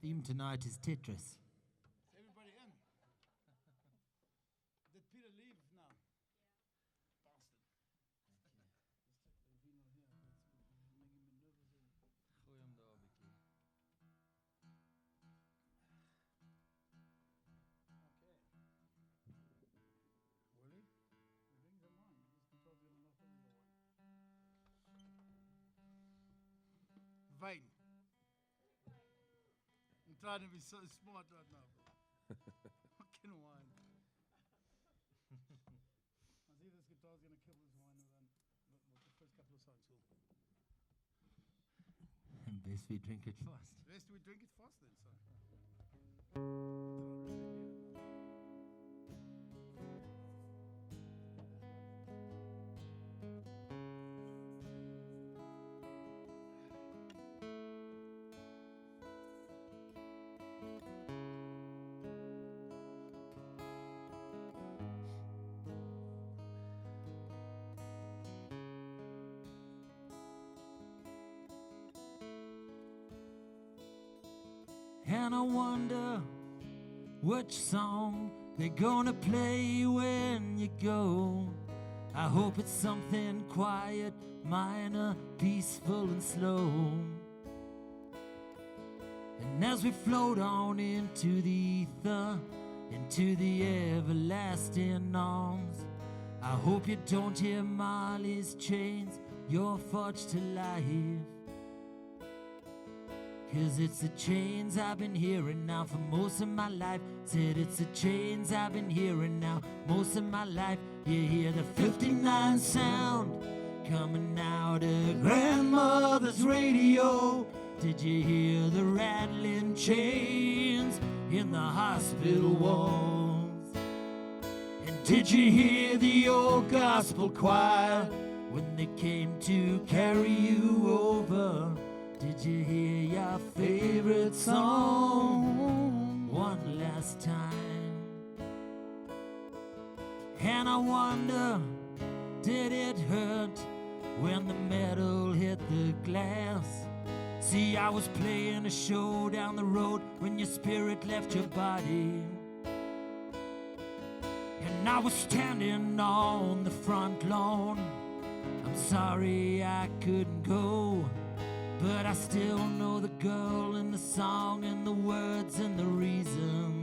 theme tonight is Tetris. Is everybody in? Did Peter leave now? Bastard. If he's not here, that's making me nervous. Gooi hem daar 'n bietjie. Okay. Willie? You think they're mine? This guitar's gonna knock over your one. Vine. I'm trying to be so smart right now. Fucking wine. I see this guitar's gonna kill this wine within the first couple of songs. And best we drink it fast. Best we drink it fast then, son. And I wonder which song they're gonna play when you go. I hope it's something quiet, minor, peaceful and slow. And as we float on into the ether, into the everlasting arms, I hope you don't hear Marley's chains, you're forged to life. 'Cause it's the chains I've been hearing now for most of my life. Said it's the chains I've been hearing now most of my life. You hear the 59 sound coming out of grandmother's radio. Did you hear the rattling chains in the hospital walls? And did you hear the old gospel choir when they came to carry you over? Did you hear your favorite song one last time? And I wonder, did it hurt when the metal hit the glass? See, I was playing a show down the road when your spirit left your body. And I was standing on the front lawn. I'm sorry I couldn't go, but I still know the girl and the song and the words and the reasons.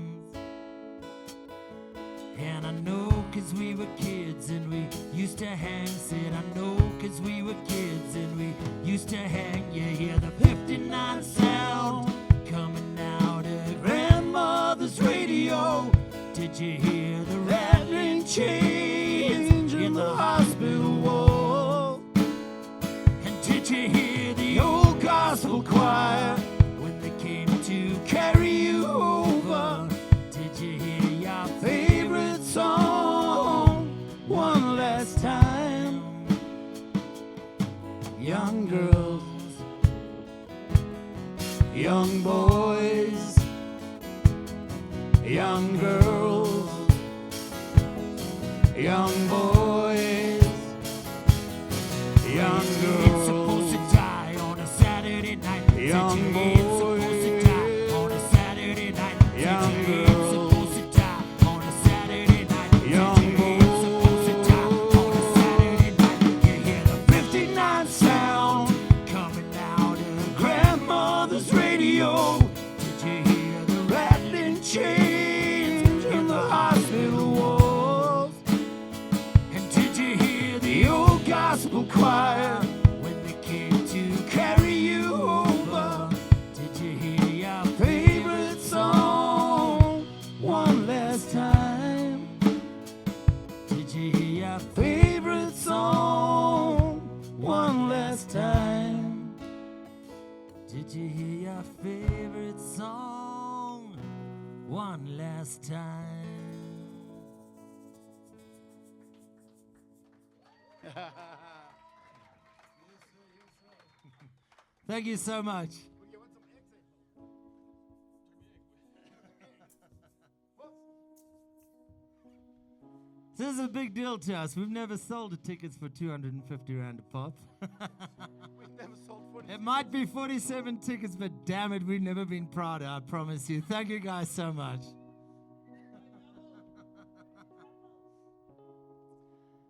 And I know 'cause we were kids and we used to hang. Said I know 'cause we were kids and we used to hang. You hear the 59 sound coming out of grandmother's radio. Did you hear the rattling chains in the hospital wall? And did you hear the old gospel choir when they came to carry you over? Did you hear your favorite song one last time? Young girls, young boys, young girls, young boys, young girls. It's supposed to die on a Saturday night. Young boys. It's supposed to die on a Saturday night. Young girls. It's supposed to die on a Saturday night. Young boys. It's supposed to die on a Saturday night. You hear the 59 sound coming out of grandmother's radio. Did you hear the rattling chains in the hospital walls? And did you hear the old gospel choir when they came to carry you over? Did you hear your favorite song one last time? Did you hear your favorite song one last time? Did you hear your favorite song one last time? Thank you so much. This is a big deal to us. We've never sold the tickets for 250 Rand a pop. never sold 40. It might be 47 tickets, but damn it, we've never been prouder, I promise you. Thank you guys so much.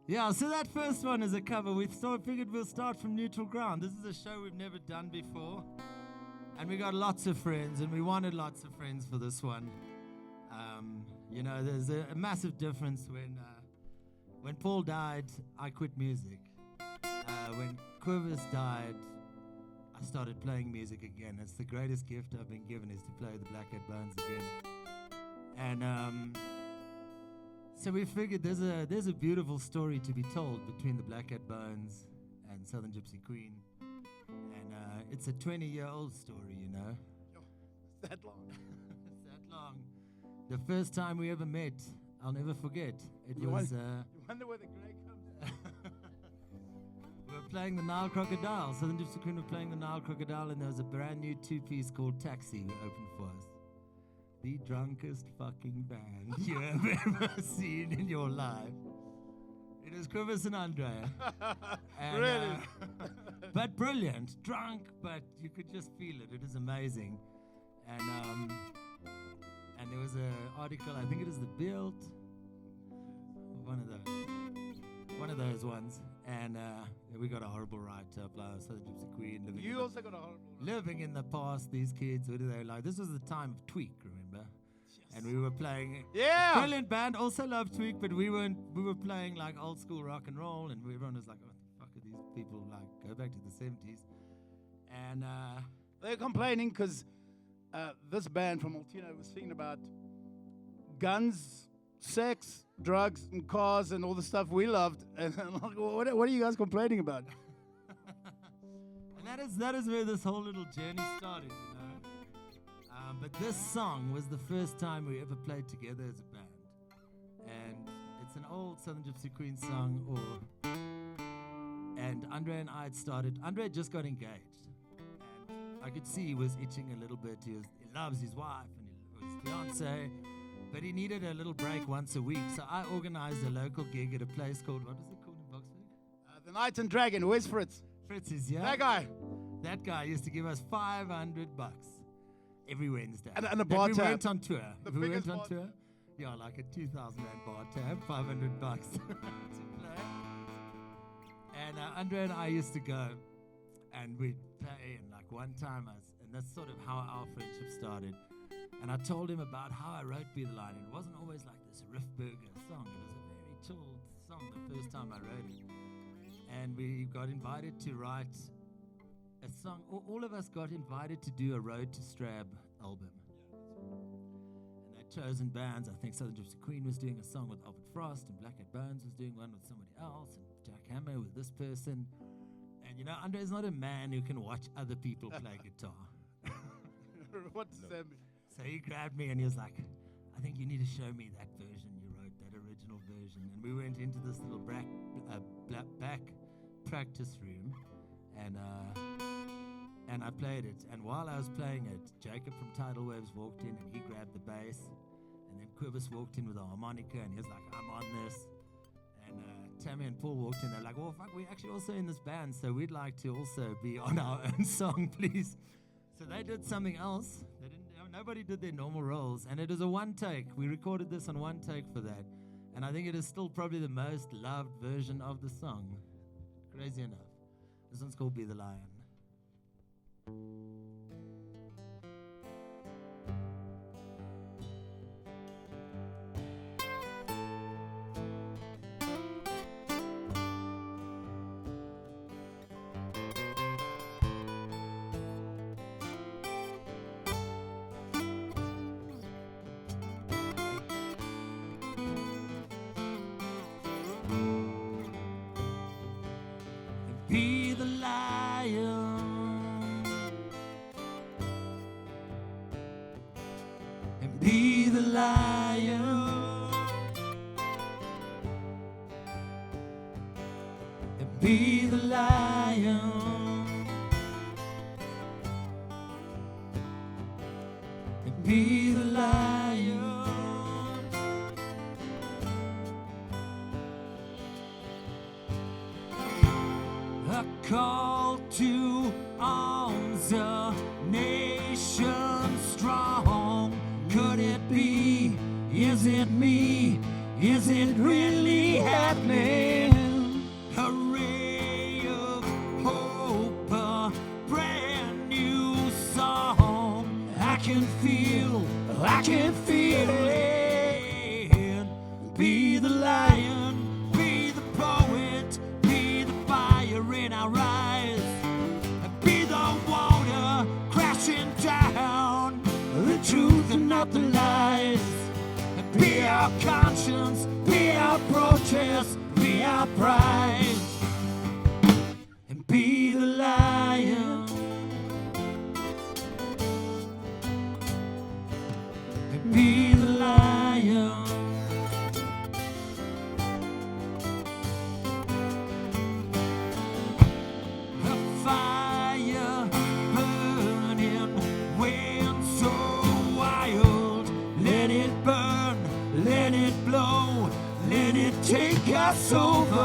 Yeah, so that first one is a cover. We figured we'll start from neutral ground. This is a show we've never done before. And we got lots of friends, and we wanted lots of friends for this one. You know, there's a massive difference when Paul died, I quit music. When Quivers died, I started playing music again. It's the greatest gift I've been given, is to play the Black Hat Bones again. And so we figured there's a beautiful story to be told between the Black Hat Bones and Southern Gypsy Queen. And it's a 20-year-old story, you know. Yo, it's that long. It's that long. The first time we ever met, I'll never forget. You wonder where the grey comes. We were playing the Nile Crocodile. Southern Gypsy Queen were playing the Nile Crocodile, and there was a brand new two-piece called Taxi who opened for us. The drunkest fucking band you have ever seen in your life. It is Quivers and Andrea. And, Really? But brilliant. Drunk, but you could just feel it. It is amazing. And there was an article, I think it is the Bild, one of those ones. And we got a horrible write-up, like Southern Gypsy Queen. You also got a horrible Living in the past, these kids, what do they like? This was the time of Tweak, remember? Yes. And we were playing. Yeah! Brilliant band, also loved Tweak, but we were playing like old school rock and roll, and everyone was like, what the fuck are these people like? Go back to the 70s. And They're complaining because this band from Altino was singing about guns, sex, drugs, and cars, and all the stuff we loved. And I'm like, what are you guys complaining about? and that is where this whole little journey started, you know. But this song was the first time we ever played together as a band. And it's an old Southern Gypsy Queen song, and Andre and I had started. Andre had just got engaged. And I could see he was itching a little bit. He loves his wife and his fiance, but he needed a little break once a week. So I organized a local gig at a place called, what was it called in Boxburg? The Knight and Dragon. Where's Fritz? Fritz is, yeah. That guy. That guy used to give us $500 every Wednesday. And a bar If we tab. went on tour. The If we biggest went on bar tour, yeah, like a 2,000 rand bar tab, $500 to play. And Andre and I used to go, and we'd play, and like one time, and that's sort of how our friendship started. And I told him about how I wrote Be the Lion. It wasn't always like this Riff Burger song. It was a very chilled song the first time I wrote it. And we got invited to write a song. All of us got invited to do a Road to Strab album. And they'd chosen bands. I think Southern Gypsy Queen was doing a song with Albert Frost, and Black Hat Bones was doing one with somebody else, and Jack Hammer with this person. And you know, Andre's not a man who can watch other people play guitar. What does that mean? So he grabbed me and he was like, I think you need to show me that version you wrote, that original version. And we went into this little back practice room, and I played it. And while I was playing it, Jacob from Tidal Waves walked in and he grabbed the bass. And then Quivers walked in with a harmonica and he was like, I'm on this. And Tammy and Paul walked in. They're like, well, fuck, we're actually also in this band, so we'd like to also be on our own song, please. So they did something else. Nobody did their normal roles, and it is a one take. We recorded this on one take for that, and I think it is still probably the most loved version of the song. Crazy enough. This one's called Be the Lion. Be the lion and be the lion and be the lion and be the lion. A call to strong. Could it be? Is it me? Is it really happening? A ray of hope, a brand new song. I can feel it. Be the lion, be the poet, be the fire in our eyes, be the water crashing down, the truth and not the lies. Be our conscience, be our protest, be our pride, and be the lion, and be the lion. A fire burning, wind so wild, let it burn, let it blow, let it take us over.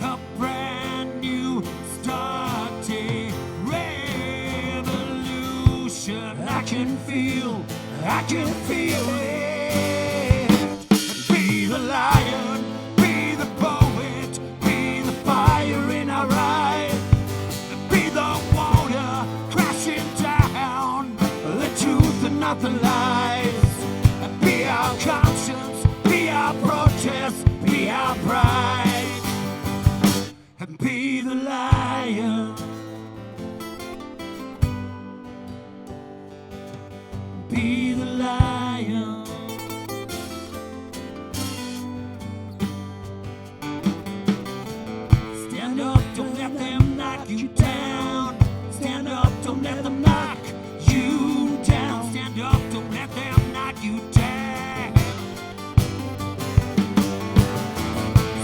A brand new starting revolution. I can feel it. Be the lion, be the poet, be the fire in our eyes, be the water crashing down, the truth and not the lies. Be our conscience, be our protest, be our pride, and be the lion, be the lion. Stand up, don't let them knock you down. Stand up, don't let them knock you down. Stand up, don't let them knock you down.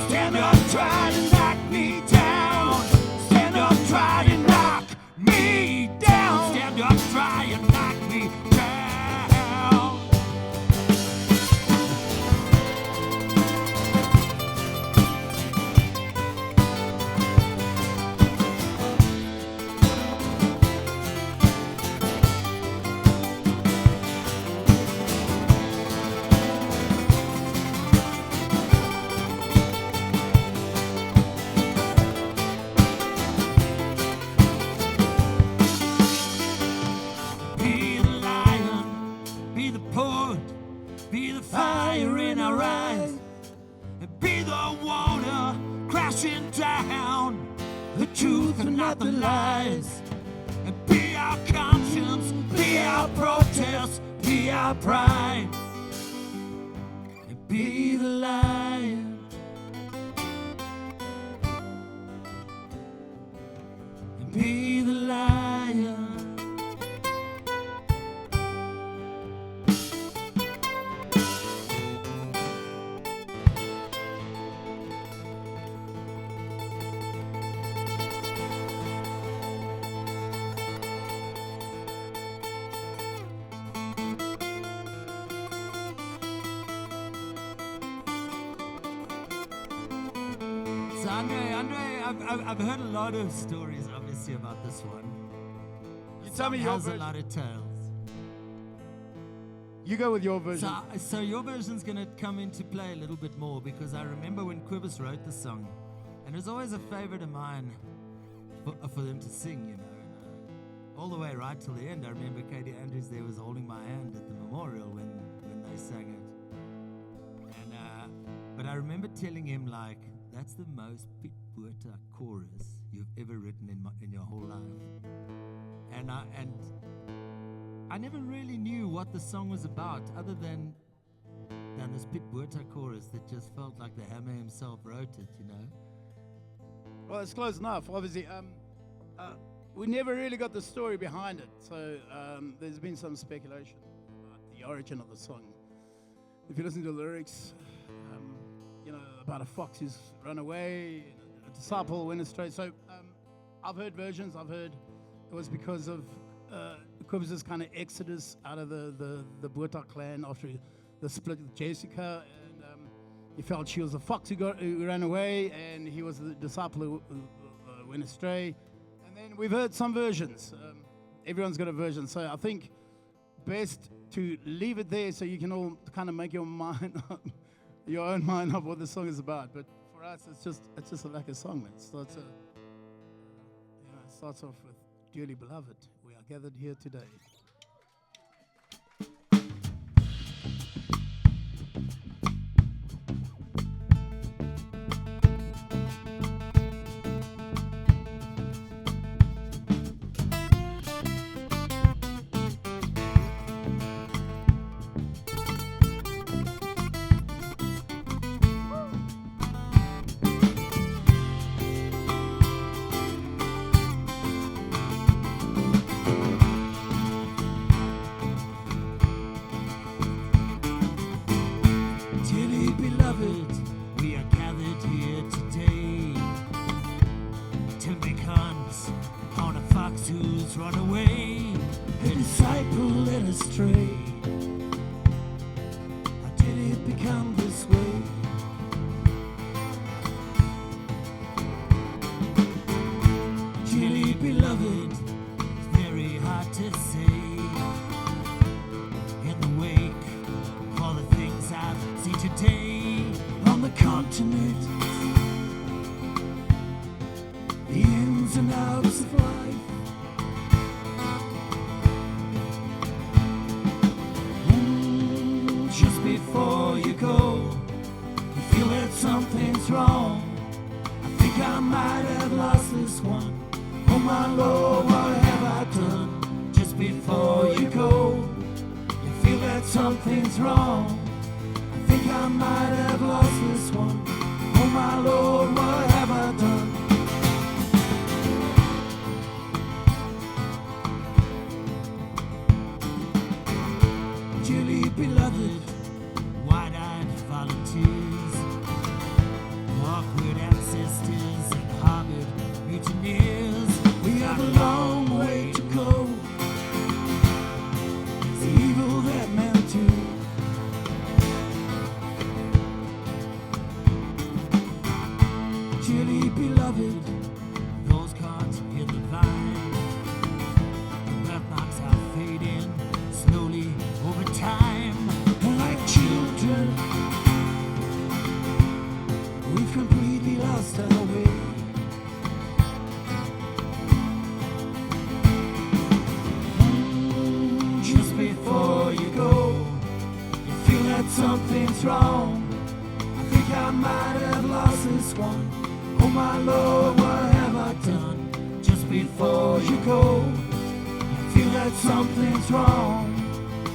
Stand up, try to knock me down. Stand up, try to knock me down. Stand up, try and knock me down. Be the lion, be the poet, be the fire in our eyes, and be the water crashing down, the truth and not the lies. And be our conscience, be our protest, be our pride, and be the lion, and be the lion. So Andre, I've heard a lot of stories, obviously, about this one. You tell me your Has a version. lot of tales. You go with your version. So your version's gonna come into play a little bit more, because I remember when Quibus wrote the song, and it was always a favorite of mine for them to sing, you know. And, all the way right till the end, I remember Katie Andrews there was holding my hand at the memorial when they sang it. And but I remember telling him, like, that's the most Pit Buerta chorus you've ever written in your whole life. And I never really knew what the song was about, other than this Pit Buerta chorus that just felt like the Hammer himself wrote it, you know. Well, it's close enough. Obviously, we never really got the story behind it, so there's been some speculation about the origin of the song. If you listen to the lyrics, you know, about a fox who's run away, a disciple went astray. So I've heard versions. I've heard it was because of Quibus's kind of exodus out of the Buerta clan after the split with Jessica, and he felt she was a fox who ran away, and he was the disciple who went astray. And then we've heard some versions. Everyone's got a version. So I think best to leave it there so you can all kind of make your mind up, your own mind up what the song is about. But for us, it's just like a song, man. It starts, it starts off with "Dearly Beloved." We are gathered here today. Dearly beloved, we are gathered here today to make hunts on a fox who's run away, a disciple led astray. How did it become this way? Dearly beloved, it's very hard to say. In the wake, all the things I've seen today on the continent, the ins and outs of life. Just before you go, you feel that something's wrong. I think I might have lost this one. Oh my Lord, what have I done? Just before you go, you feel that something's wrong. I think I might have lost this one. Oh my Lord, what have I done? Dearly beloved, wide-eyed volunteers, awkward ancestors and Harvard mutineers. We have a long way to go. The evil that men do. Dearly beloved, those caught in the vine, the birthmarks are fading slowly over time. And like children, we've completely lost our way. Just before you go, you feel that something's wrong. I think I might have lost this one. Oh my Lord, what have I done? Just before you go, you feel that something's wrong.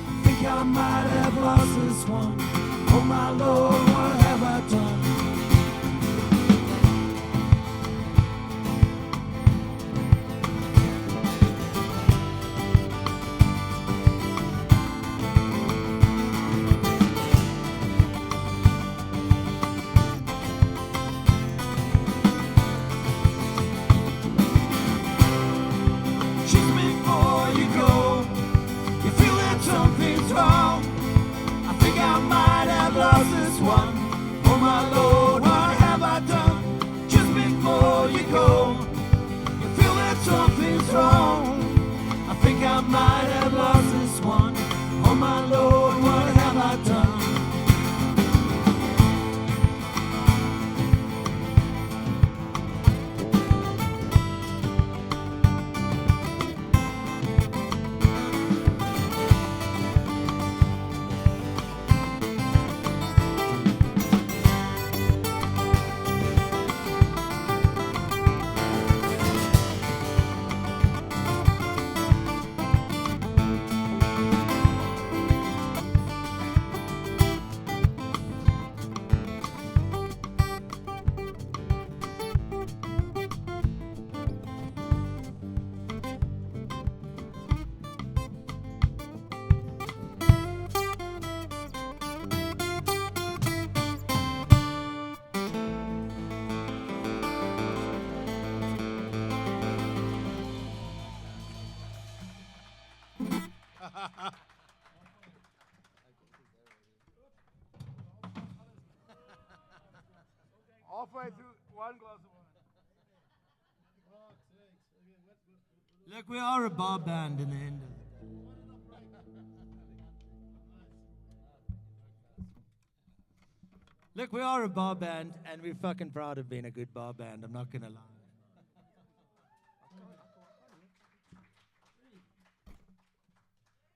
I think I might have lost this one. Oh my Lord, what have I done? Just before you go, you feel that something's wrong. I think I might have lost this one. Oh my Lord, what have I done? Just before you go, you feel that something's wrong. I think I might have lost this one. Oh my Lord, what have I done? Halfway through one glass of wine. Look, we are a bar band in the end. Look, we are a bar band, and we're fucking proud of being a good bar band. I'm not gonna lie.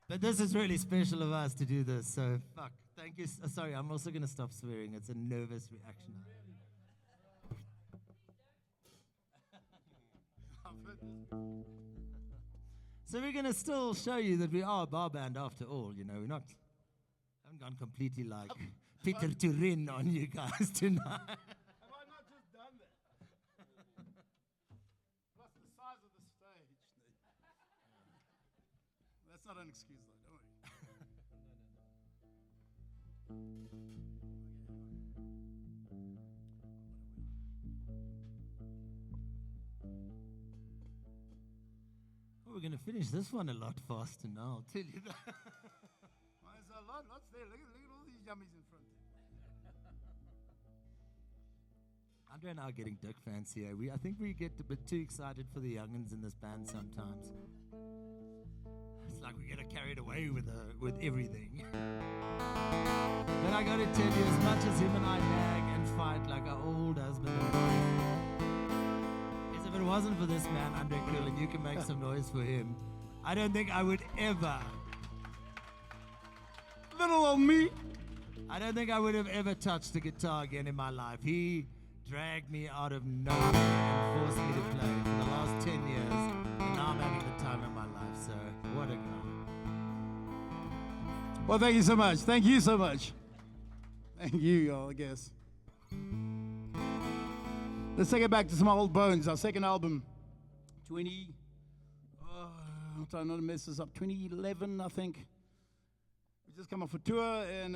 But this is really special of us to do this, so fuck. Thank you. Sorry, I'm also gonna stop swearing. It's a nervous reaction. So we're gonna still show you that we are a bar band after all. You know, haven't gone completely like Peter Turin on you guys tonight. Have I not just done that? Plus the size of the stage. That's not an excuse, though. Don't worry. We're gonna finish this one a lot faster now. I'll tell you that. Well, there's a lots there. Look at all these yummies in front. Andre and I are getting dick fancy. I think we get a bit too excited for the young'uns in this band sometimes. It's like we get carried away with everything. But I gotta tell you, as much as him and I nag and fight like our old husband and wife, if it wasn't for this man, Andre Krill, and you can make some noise for him, I don't think I would ever. Little old me. I don't think I would have ever touched a guitar again in my life. He dragged me out of nowhere and forced me to play for the last 10 years, and now I'm having the time of my life, so what a guy. Well, thank you so much. Thank you so much. Thank you, y'all, I guess. Let's take it back to some old bones. Our second album, I'm trying not to mess this up, 2011, I think. We just come off a tour, and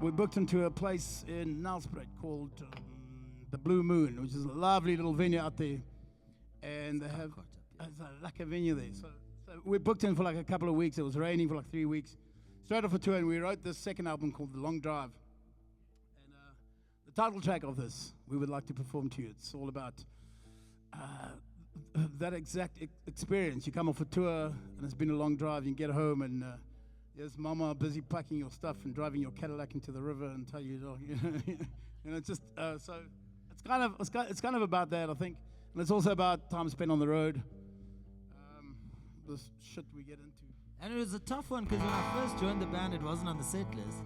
we booked into a place in Nelspruit called the Blue Moon, which is a lovely little venue out there. And they have it's a lekker venue there. So we booked in for like a couple of weeks. It was raining for like 3 weeks. Straight off a tour, and we wrote this second album called The Long Drive. And the title track of this, we would like to perform to you. It's all about that exact experience. You come off a tour, and it's been a long drive. You get home, and there's Mama busy packing your stuff and driving your Cadillac into the river and tell you, it's just so it's kind of about that, I think, and it's also about time spent on the road. This shit we get into. And it was a tough one because when I first joined the band, it wasn't on the set list.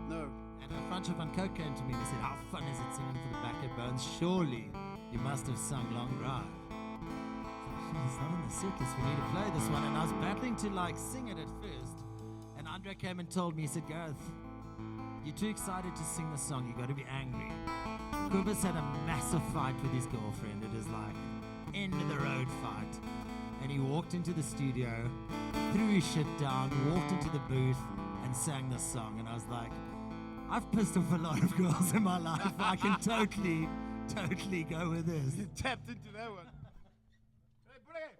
No. And Francois van Coke came to me and he said, "How fun is it singing for the Back at Bones? Surely you must have sung Long Drive." It's not on the set list. We need to play this one. And I was battling to like sing it at first. And Andre came and told me, he said, "Gareth, you're too excited to sing the song. You got to be angry." Kobus had a massive fight with his girlfriend. It was like end of the road fight. And he walked into the studio, threw his shit down, walked into the booth, and sang this song. And I was like, I've pissed off a lot of girls in my life. I can totally go with this. You tapped into that one. Hey, put it.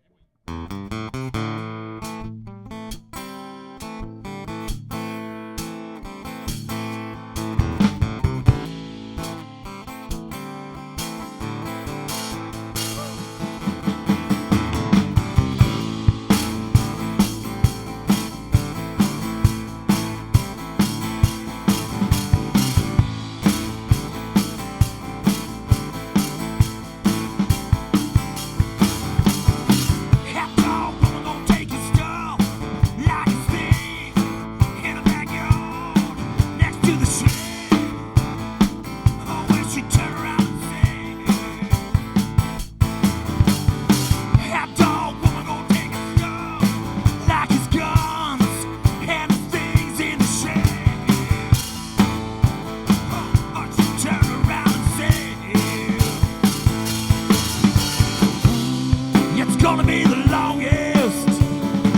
Gonna be the longest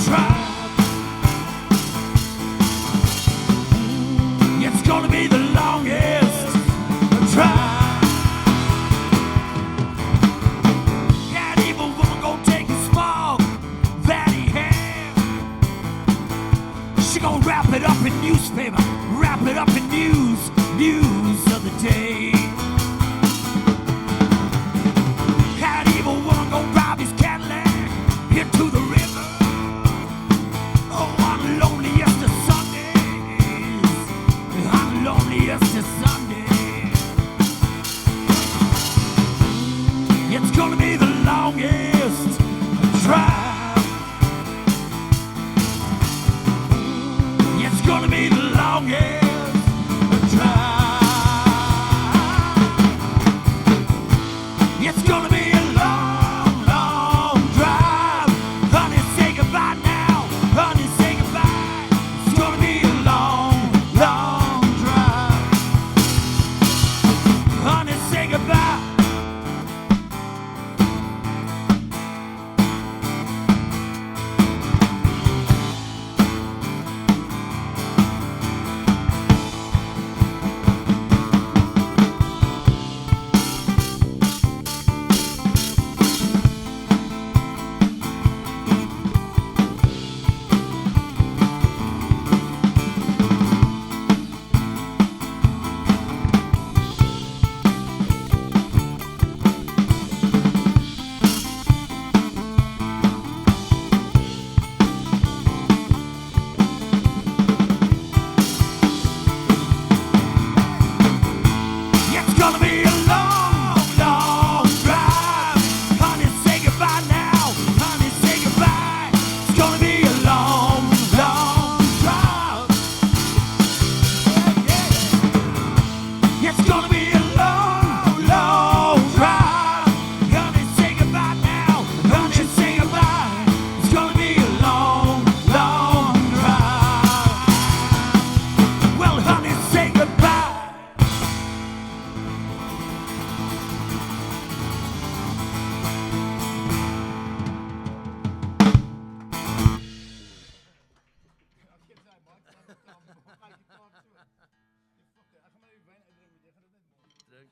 drive. It's gonna be the longest drive. That evil woman gonna take his small that he had. She gonna wrap it up in newspaper, wrap it up in news of the day. That evil woman gonna drive his Cadillac into the river. Oh, I'm loneliest of Sundays. I'm loneliest of Sundays.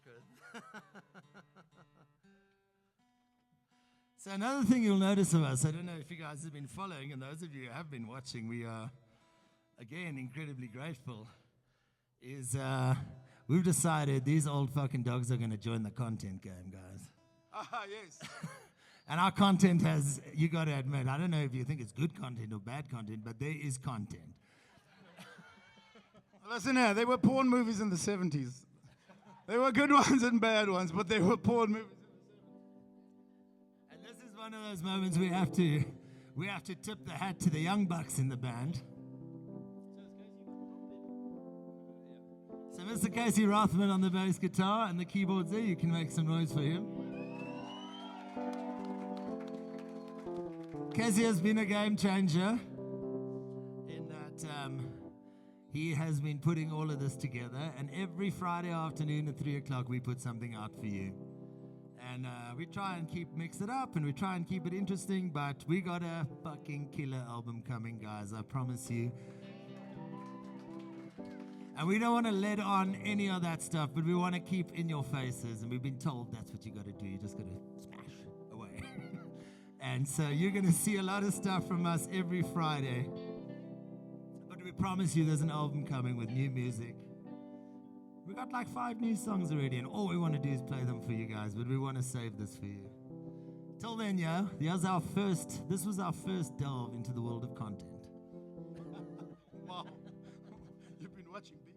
Chris. So another thing you'll notice of us, I don't know if you guys have been following, and those of you who have been watching, we are, again, incredibly grateful, is we've decided these old fucking dogs are going to join the content game, guys. Yes. And our content has, you got to admit, I don't know if you think it's good content or bad content, but there is content. Listen here, there were porn movies in the 70s. There were good ones and bad ones, but there were porn movies. And this is one of those moments we have to tip the hat to the young bucks in the band. So Mr. Casey Rothman on the bass guitar and the keyboards there, you can make some noise for him. Casey has been a game changer in that he has been putting all of this together, and every Friday afternoon at 3 o'clock we put something out for you. And we try and mix it up, and we try and keep it interesting, but we got a fucking killer album coming, guys, I promise you. And we don't want to let on any of that stuff, but we want to keep in your faces, and we've been told that's what you got to do. You just got to smash away. And so you're going to see a lot of stuff from us every Friday. But we promise you there's an album coming with new music. We got like 5 new songs already, and all we want to do is play them for you guys, but we want to save this for you. Till then, this was our first delve into the world of content. Wow. You've been watching babies.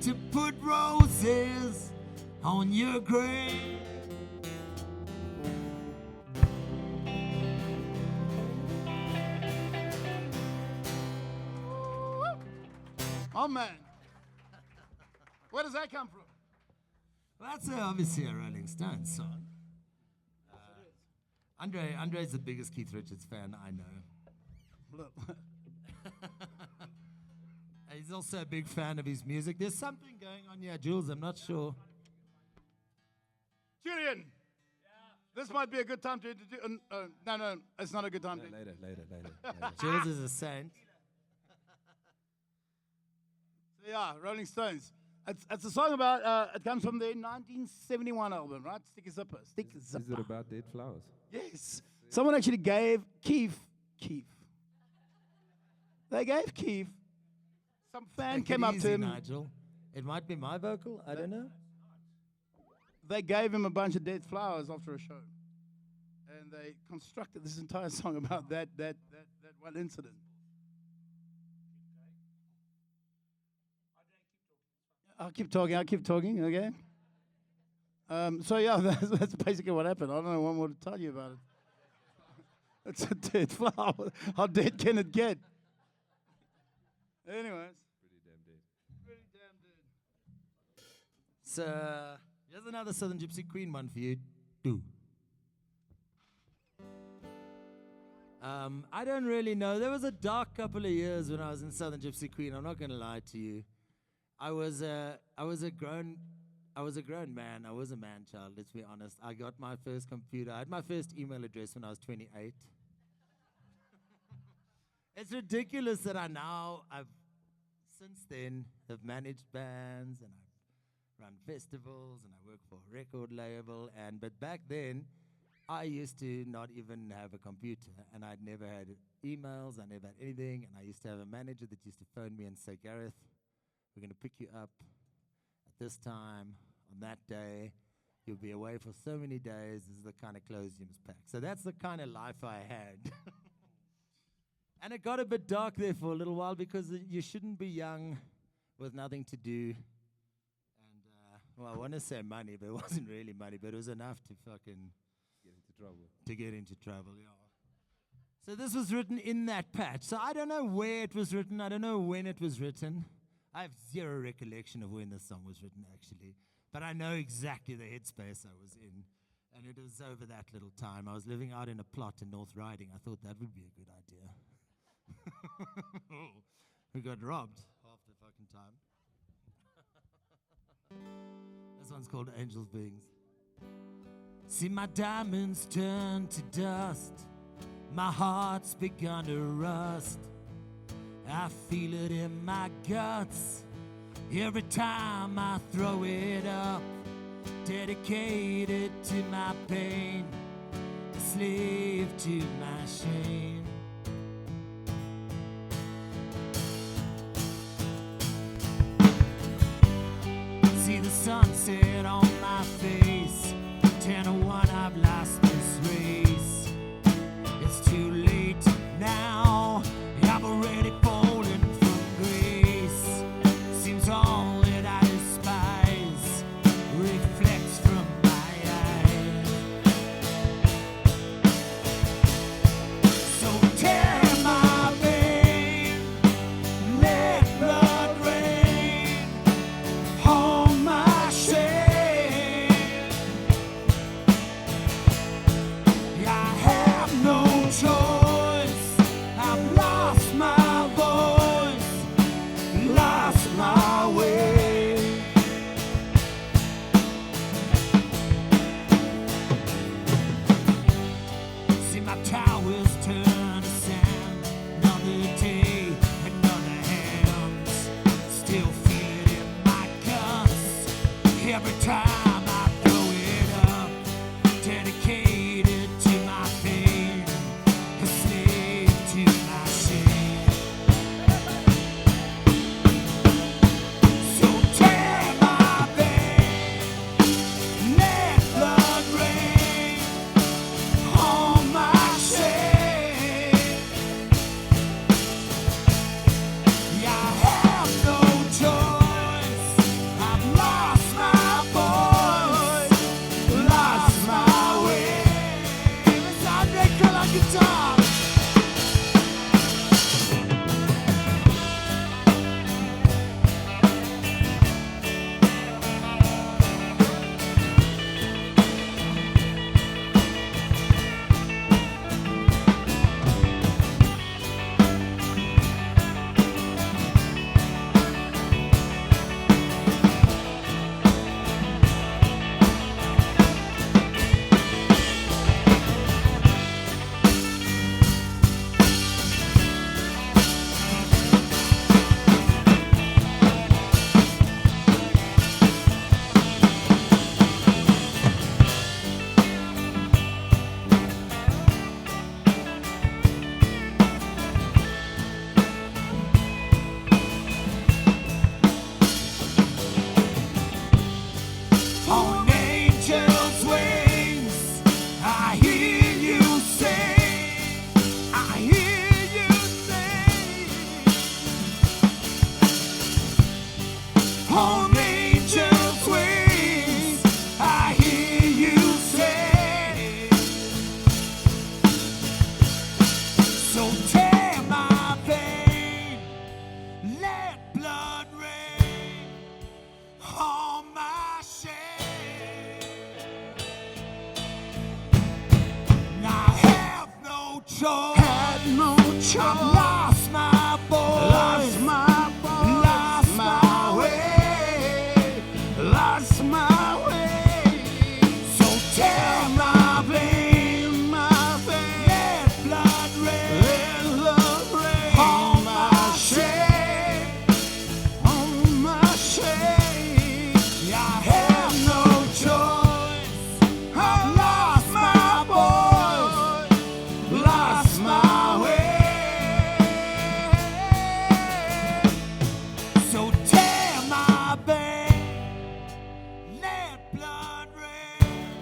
to put roses on your grave. Oh man. Where does that come from? Well, that's obviously a Rolling Stones song. Andre's the biggest Keith Richards fan I know. He's also a big fan of his music. There's something going on here, Jules. I'm not sure. Julian. This might be a good time to introduce. No, it's not a good time. Later. Jules is a saint. So yeah, Rolling Stones. It's a song about. It comes from their 1971 album, right? Stick a Zipper. Stick a Zipper. Is it about dead flowers? Yes. Someone actually gave Keith. They gave Keith. Some fan Take came it up easy, to him. Nigel. It might be my vocal. I don't know. They gave him a bunch of dead flowers after a show, and they constructed this entire song about that one incident. I'll keep talking. Okay. So yeah, that's basically what happened. I don't know what more to tell you about it. It's a dead flower. How dead can it get? Anyways. Pretty damn dead. So here's another Southern Gypsy Queen one for you. Do. I don't really know. There was a dark couple of years when I was in Southern Gypsy Queen. I'm not going to lie to you. I was a grown man. I was a man child, let's be honest. I got my first computer. I had my first email address when I was 28. It's ridiculous that I've since then have managed bands and I've run festivals and I work for a record label. But back then, I used to not even have a computer and I'd never had emails. I never had anything. And I used to have a manager that used to phone me and say, Gareth, we're going to pick you up at this time, on that day. You'll be away for so many days. This is the kind of clothes you must pack. So that's the kind of life I had. And it got a bit dark there for a little while because you shouldn't be young with nothing to do. And, well, I want to say money, but it wasn't really money, but it was enough to fucking get into trouble, yeah. So this was written in that patch. So I don't know where it was written. I don't know when it was written. I have zero recollection of when this song was written, actually. But I know exactly the headspace I was in. And it was over that little time. I was living out in a plot in North Riding. I thought that would be a good idea. We got robbed half the fucking time. This one's called Angel's Wings. See my diamonds turn to dust. My heart's begun to rust. I feel it in my guts every time I throw it up. Dedicated to my pain, a slave to my shame. See the sunset on my face. 10:01, I've lost this race. It's too late now. I'm already fallen from grace. Seems all that I despise reflects from my eyes. So tear my vein, let blood rain on my shame. I have no choice. I've lost my voice, lost my way. See my towers turn to sand. Another day, another hands. Still feel it in my guts every time I throw it up. Dedicated to my pain, a slave to my shame. So tear my vein, let blood rain on my shame. I have no choice. Let blood rain on my shame. And I have no choice. Had no choice. I've lost my voice. Lost my voice. Lost my way. Lost my way. So tear my vein. My vein. Let blood rain Let love rain on my shame. on my shame. I have no choice. I Lost my voice. lost my way. So tear my vein. Let blood rain.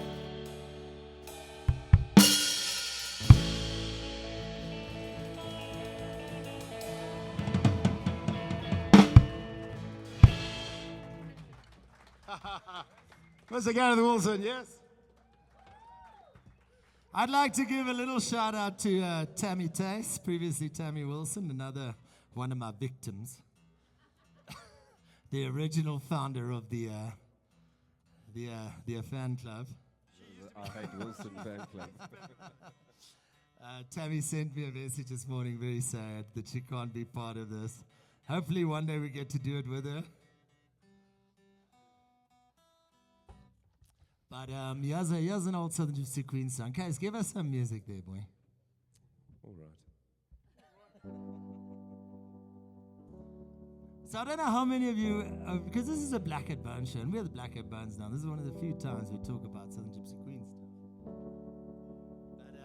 Mr. Gareth Wilson, yes? I'd like to give a little shout out to Tammy Tace, previously Tammy Wilson, another one of my victims. The original founder of the fan club. I hate Wilson fan club. Tammy sent me a message this morning, very sad that she can't be part of this. Hopefully one day we get to do it with her. But here's an old Southern Gypsy Queen song. Guys, give us some music there, boy. All right. So I don't know how many of you, because this is a Black Hat Bones show, and we're the Black Hat Bones now. This is one of the few times we talk about Southern Gypsy Queen stuff. But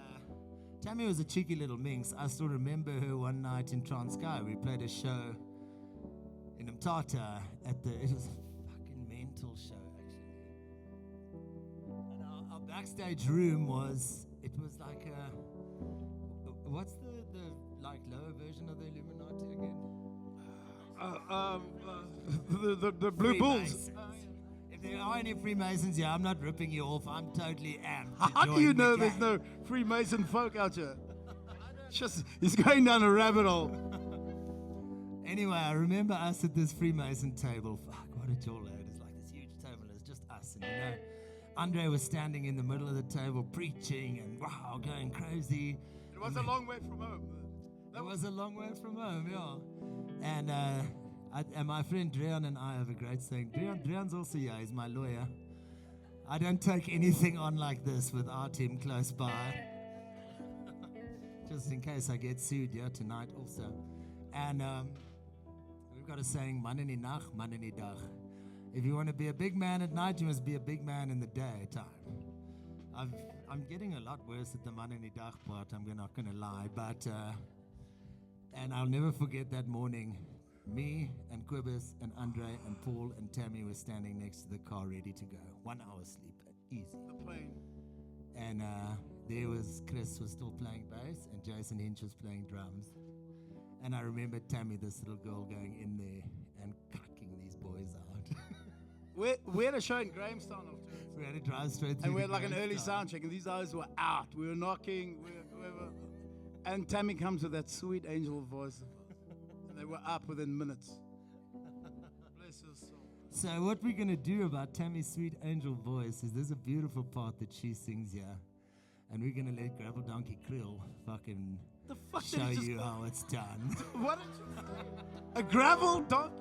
Tammy was a cheeky little minx. I still remember her one night in Transkei. We played a show in Mthatha it was a fucking mental show, actually. And our backstage room was like what's the like lower version of the Illuminati again? The Blue Bulls. If there are any Freemasons here, I'm not ripping you off. I'm totally amped. to How do join you the know gang. there's no Freemason folk out here? He's going down a rabbit hole. Anyway, I remember us at this Freemason table. Fuck, what a jaw load. It's like this huge table. It's just us. And Andre was standing in the middle of the table preaching and wow, going crazy. It was a long way from home. It was a long way from home, yeah. And my friend Dreon and I have a great saying. Dreon's also here. He's my lawyer. I don't take anything on like this without him close by. Just in case I get sued here tonight also. And we've got a saying, man in die nacht, man in die dag. If you want to be a big man at night, you must be a big man in the daytime. I'm getting a lot worse at the man in die dag part, I'm not going to lie. But, and I'll never forget that morning. Me and Quibus and Andre and Paul and Tammy were standing next to the car ready to go. 1 hour sleep, easy. The plane. And there was Chris was still playing bass and Jason Hinch was playing drums. And I remember Tammy, this little girl, going in there and cucking these boys out. We had a show in Grahamstown afterwards. We had to drive straight through. And we had the like an early Grahamstown. sound check, and these guys were out. We were knocking. And Tammy comes with that sweet angel voice. And they were up within minutes. Bless her soul. So what we're going to do about Tammy's sweet angel voice is there's a beautiful part that she sings here. And we're going to let Gravel Donkey Krill fucking The fuck did show he just you how it's done. What did you say? A gravel donkey?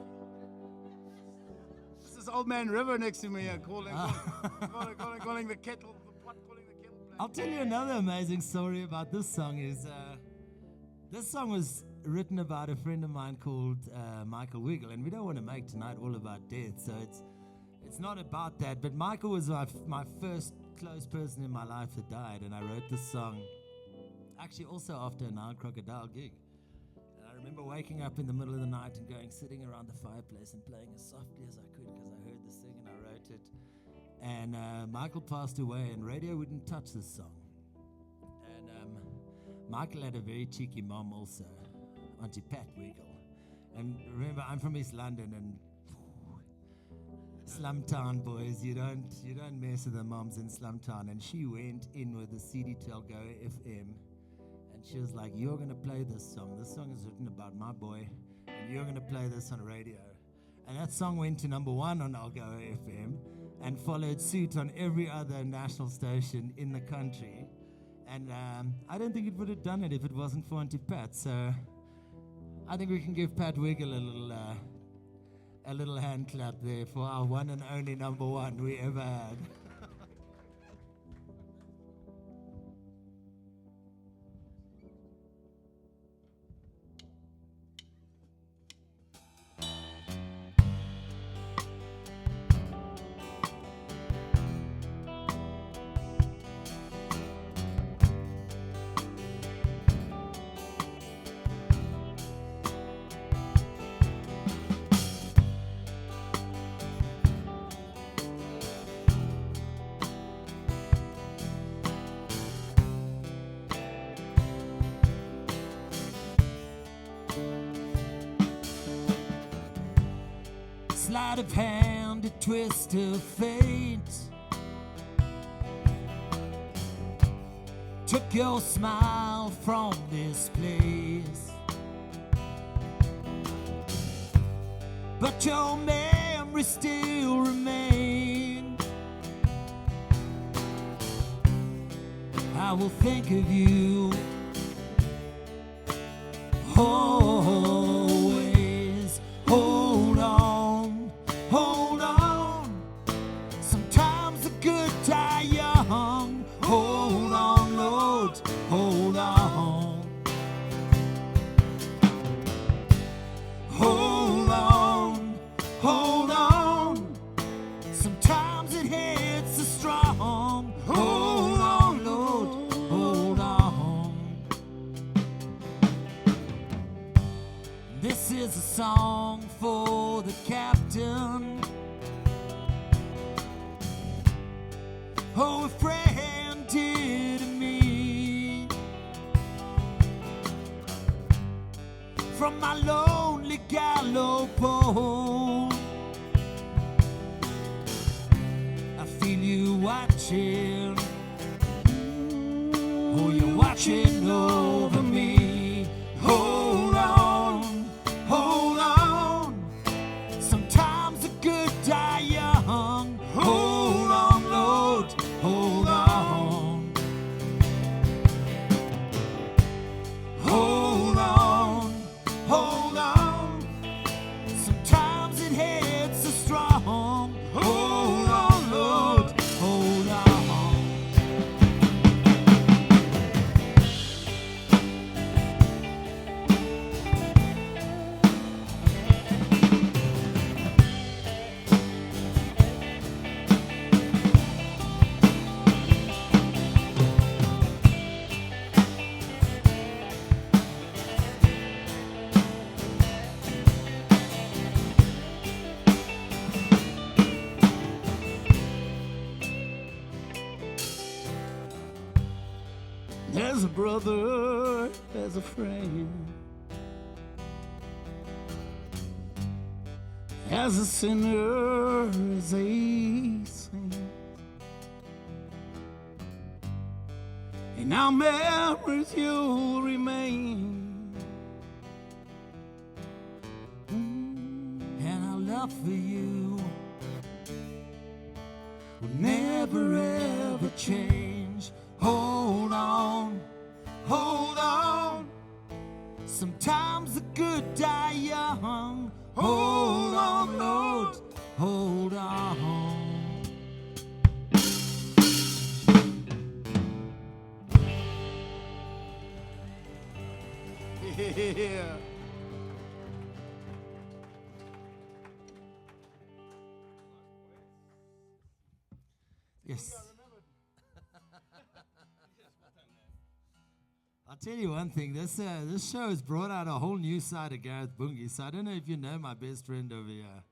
This is Old Man River next to me here calling the kettle, the pot calling the kettle black. I'll tell you another amazing story about this song is this song was written about a friend of mine called Michael Wiggle, and we don't want to make tonight all about death, so it's not about that, but Michael was my first close person in my life that died, and I wrote this song actually also after a Nile Crocodile gig. And I remember waking up in the middle of the night and sitting around the fireplace and playing as softly as I could because I heard this thing and I wrote it. And Michael passed away and radio wouldn't touch this song. And Michael had a very cheeky mom also, Auntie Pat Wiggle. And remember, I'm from East London and Slumtown boys, you don't mess with the moms in Slumtown. And she went in with the CD12 Go FM, and she was like, "You're gonna play this song. This song is written about my boy, and you're going to play this on radio. And that song went to number 1 on Algoa FM and followed suit on every other national station in the country. And I don't think it would have done it if it wasn't for Auntie Pat. So I think we can give Pat Wiggle a little hand clap there for our one and only number 1 we ever had. Sleight of hand, a twist of fate took your smile from this place, but your memory still remains. I will think of you always. Hold on, hold on. Sometimes the good die young. Hold on, Lord, hold on. Hold on, hold on. Sometimes it hits so strong. Hold on, Lord, hold on. This is a song for the captain. Oh, a friend dear to me. From my lonely gallows pole, I feel you watching. Oh, you're watching over me. Hold on, hold on. Sometimes the good die young. Hold on, Lord, hold on. Hold on, hold on. Sometimes it hits so strong. Hold on, Lord, hold on. There's a brother, there's a friend, as a sinner, as a saint. In our memories you'll remain, and our love for you will never ever change. Hold on, hold on. Sometimes the good die young. Hold on, Lord, hold on. Yeah. Yes. I'll tell you one thing, this show has brought out a whole new side of Gareth Bungie. So I don't know if you know my best friend over here.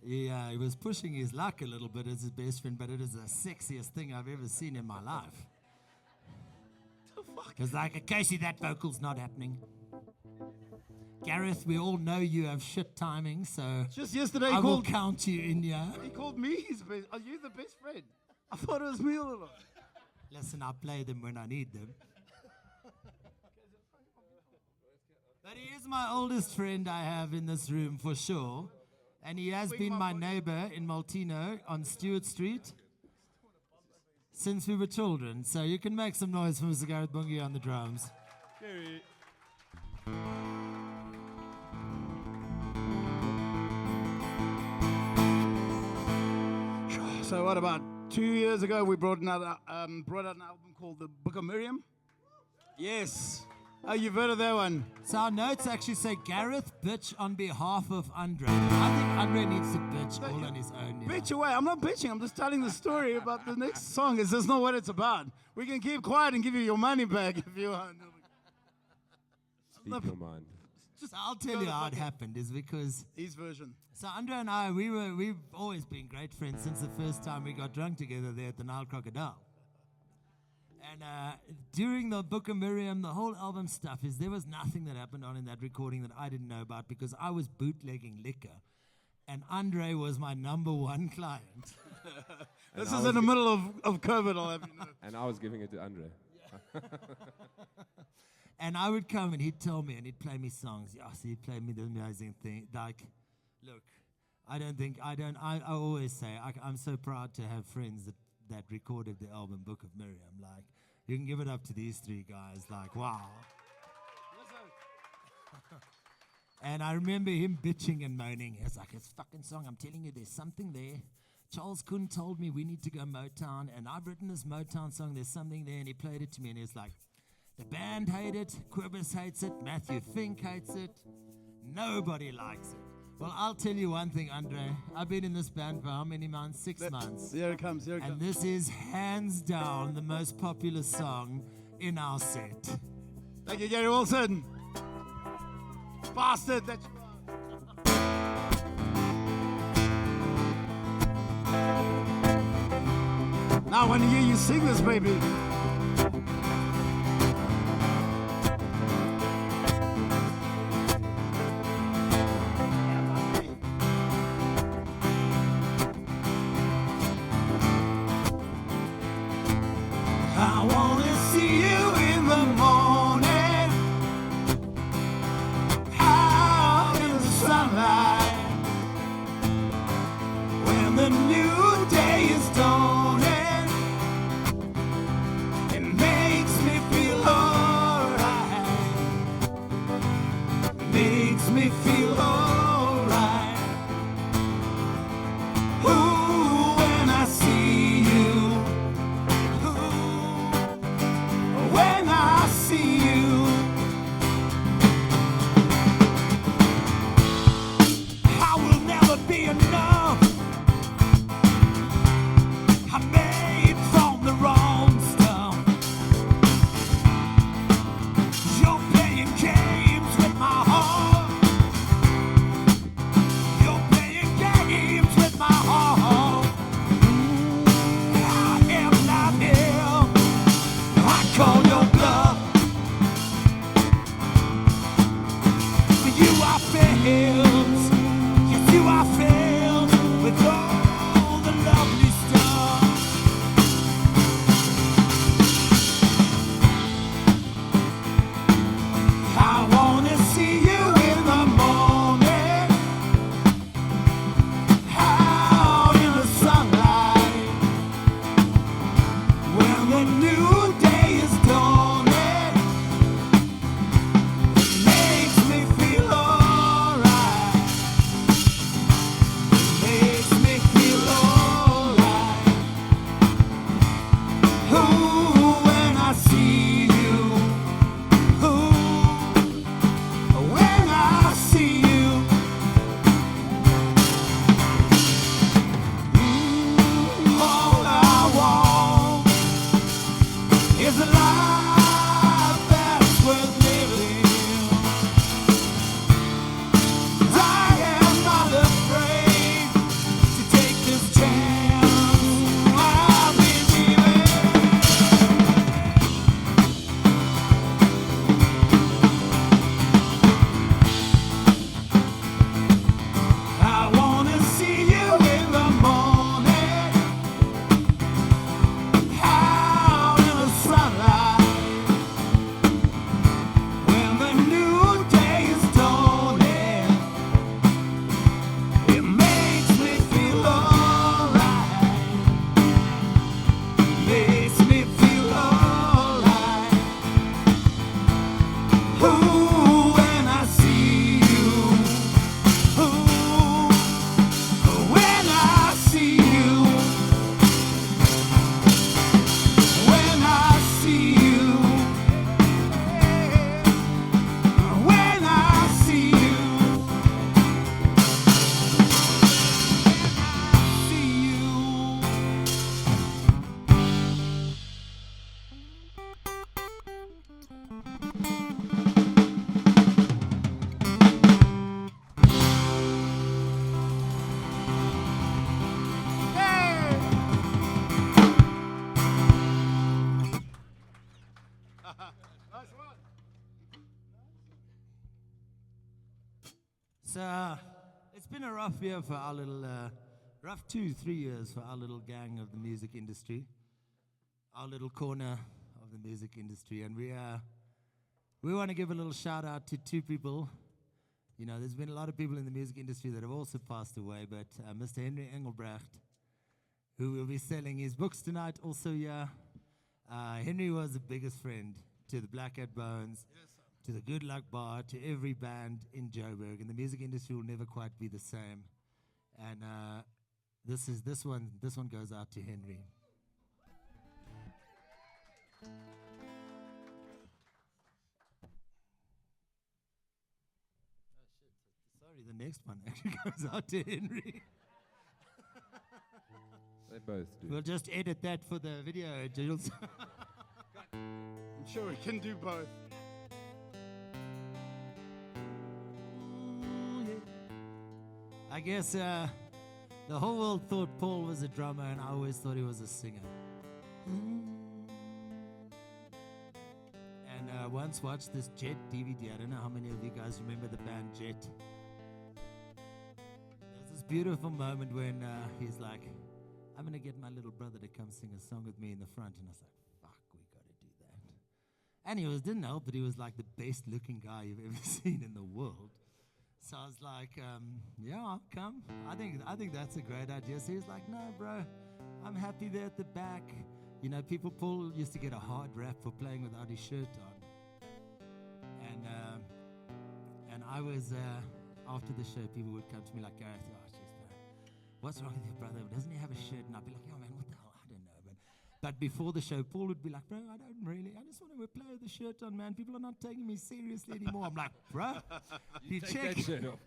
He was pushing his luck a little bit as his best friend, but it is the sexiest thing I've ever seen in my life. Because like, Casey, that vocal's not happening. Gareth, we all know you have shit timing, so Just yesterday I he will called, count you in here. he called me his best. Are you the best friend? I thought it was me all along. Listen, I play them when I need them. But he is my oldest friend I have in this room for sure. And he has been my neighbor in Maltino on Stewart Street since we were children. So you can make some noise for Mr. Gareth Bungie on the drums. So what about 2 years ago we brought out an album called The Book of Miriam? Yes. Oh, you've heard of that one? So our notes actually say Gareth bitch on behalf of Andre. I think Andre needs to bitch all on his own. You know? Bitch away. I'm not bitching. I'm just telling the story about the next song. Is this not what it's about? We can keep quiet and give you your money back if you want. Speak your mind. Just I'll tell you how it happened is because His version. so Andre and I we've always been great friends since the first time we got drunk together there at the Nile Crocodile. And during the Book of Miriam, the whole album stuff is there was nothing that happened on in that recording that I didn't know about because I was bootlegging liquor, and Andre was my #1 client. This is in the middle of COVID, I'll have you know. And I was giving it to Andre. And I would come and he'd tell me and he'd play me songs. Yeah, so he'd play me the amazing thing. Like, look, I always say I'm so proud to have friends that recorded the album Book of Miriam. Like, you can give it up to these three guys. Like, wow. And I remember him bitching and moaning. He was like, it's a fucking song. I'm telling you, there's something there. Charles Kuhn told me we need to go Motown, and I've written this Motown song. There's something there, and he played it to me, and he was like, the band hate it, Quibus hates it, Matthew Fink hates it, nobody likes it. Well, I'll tell you one thing, Andre. I've been in this band for how many months? 6 months. Here it comes, here it And comes. this is hands down the most popular song in our set. Thank you, Gary Wilson. Bastard, that's Now I want to hear you sing this, baby. I wanna see you in the morning, out in the sunlight, when the new day is dawning. It makes me feel alright, makes me feel alright. Ooh, when I see you. When I see you, It's been a rough year for our little, rough 2-3 years for our little gang of the music industry, our little corner of the music industry, and we want to give a little shout out to 2 people. You know, there's been a lot of people in the music industry that have also passed away, but Mr. Henry Engelbrecht, who will be selling his books tonight, also here. Henry was the biggest friend to the Black Hat Bones, to the Good Luck Bar, to every band in Joburg, and the music industry will never quite be the same. And this one goes out to Henry. Sorry, the next one actually goes out to Henry. They both do. We'll just edit that for the video, Jules. I'm sure we can do both. I guess the whole world thought Paul was a drummer, and I always thought he was a singer. And once watched this Jet DVD. I don't know how many of you guys remember the band Jet. There's this beautiful moment when he's like, I'm going to get my little brother to come sing a song with me in the front. And I was like, fuck, we got to do that. And didn't help that he was like the best looking guy you've ever seen in the world. So I was like, yeah, I'll come. I think that's a great idea. So he was like, no, bro, I'm happy there at the back. You know, Paul used to get a hard rap for playing without his shirt on. And I was, after the show, people would come to me like, Gareth, oh, jeez, bro, what's wrong with your brother? Doesn't he have a shirt? And I'd be like, yo, man, what the hell? I don't know. But before the show, Paul would be like, bro, I just want to play with the shirt on, man. People are not taking me seriously anymore. I'm like, bro, you check. That shirt off.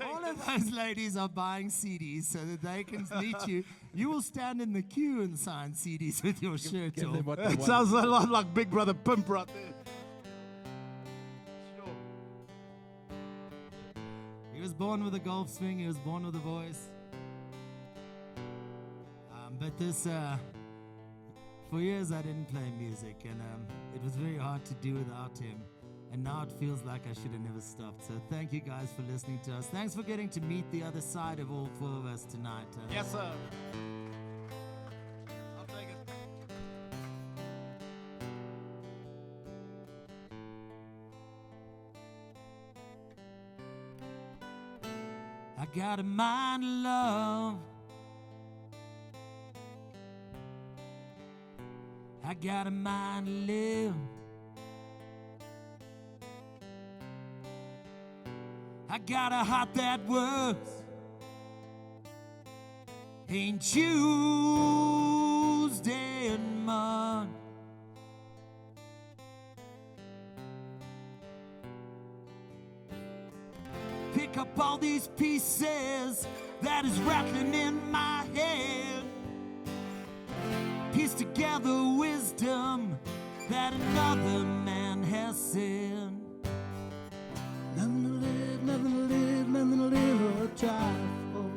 All of those ladies are buying CDs so that they can meet you. You will stand in the queue and sign CDs with your shirt Give off. them what they It want. sounds a lot like Big Brother Pimp right there. Sure. He was born with a golf swing. He was born with a voice. But this... For years I didn't play music, and it was very hard to do without him. And now it feels like I should have never stopped. So thank you guys for listening to us. Thanks for getting to meet the other side of all 4 of us tonight. Yes, sir. I'll take it. I got a mind of love. I got a mind to live. I got a heart that works. Ain't Tuesday and mud. Pick up all these pieces that is rattling in my head. Piece together wisdom that another man has said. Nothing to live, nothing to live, nothing to live or try for.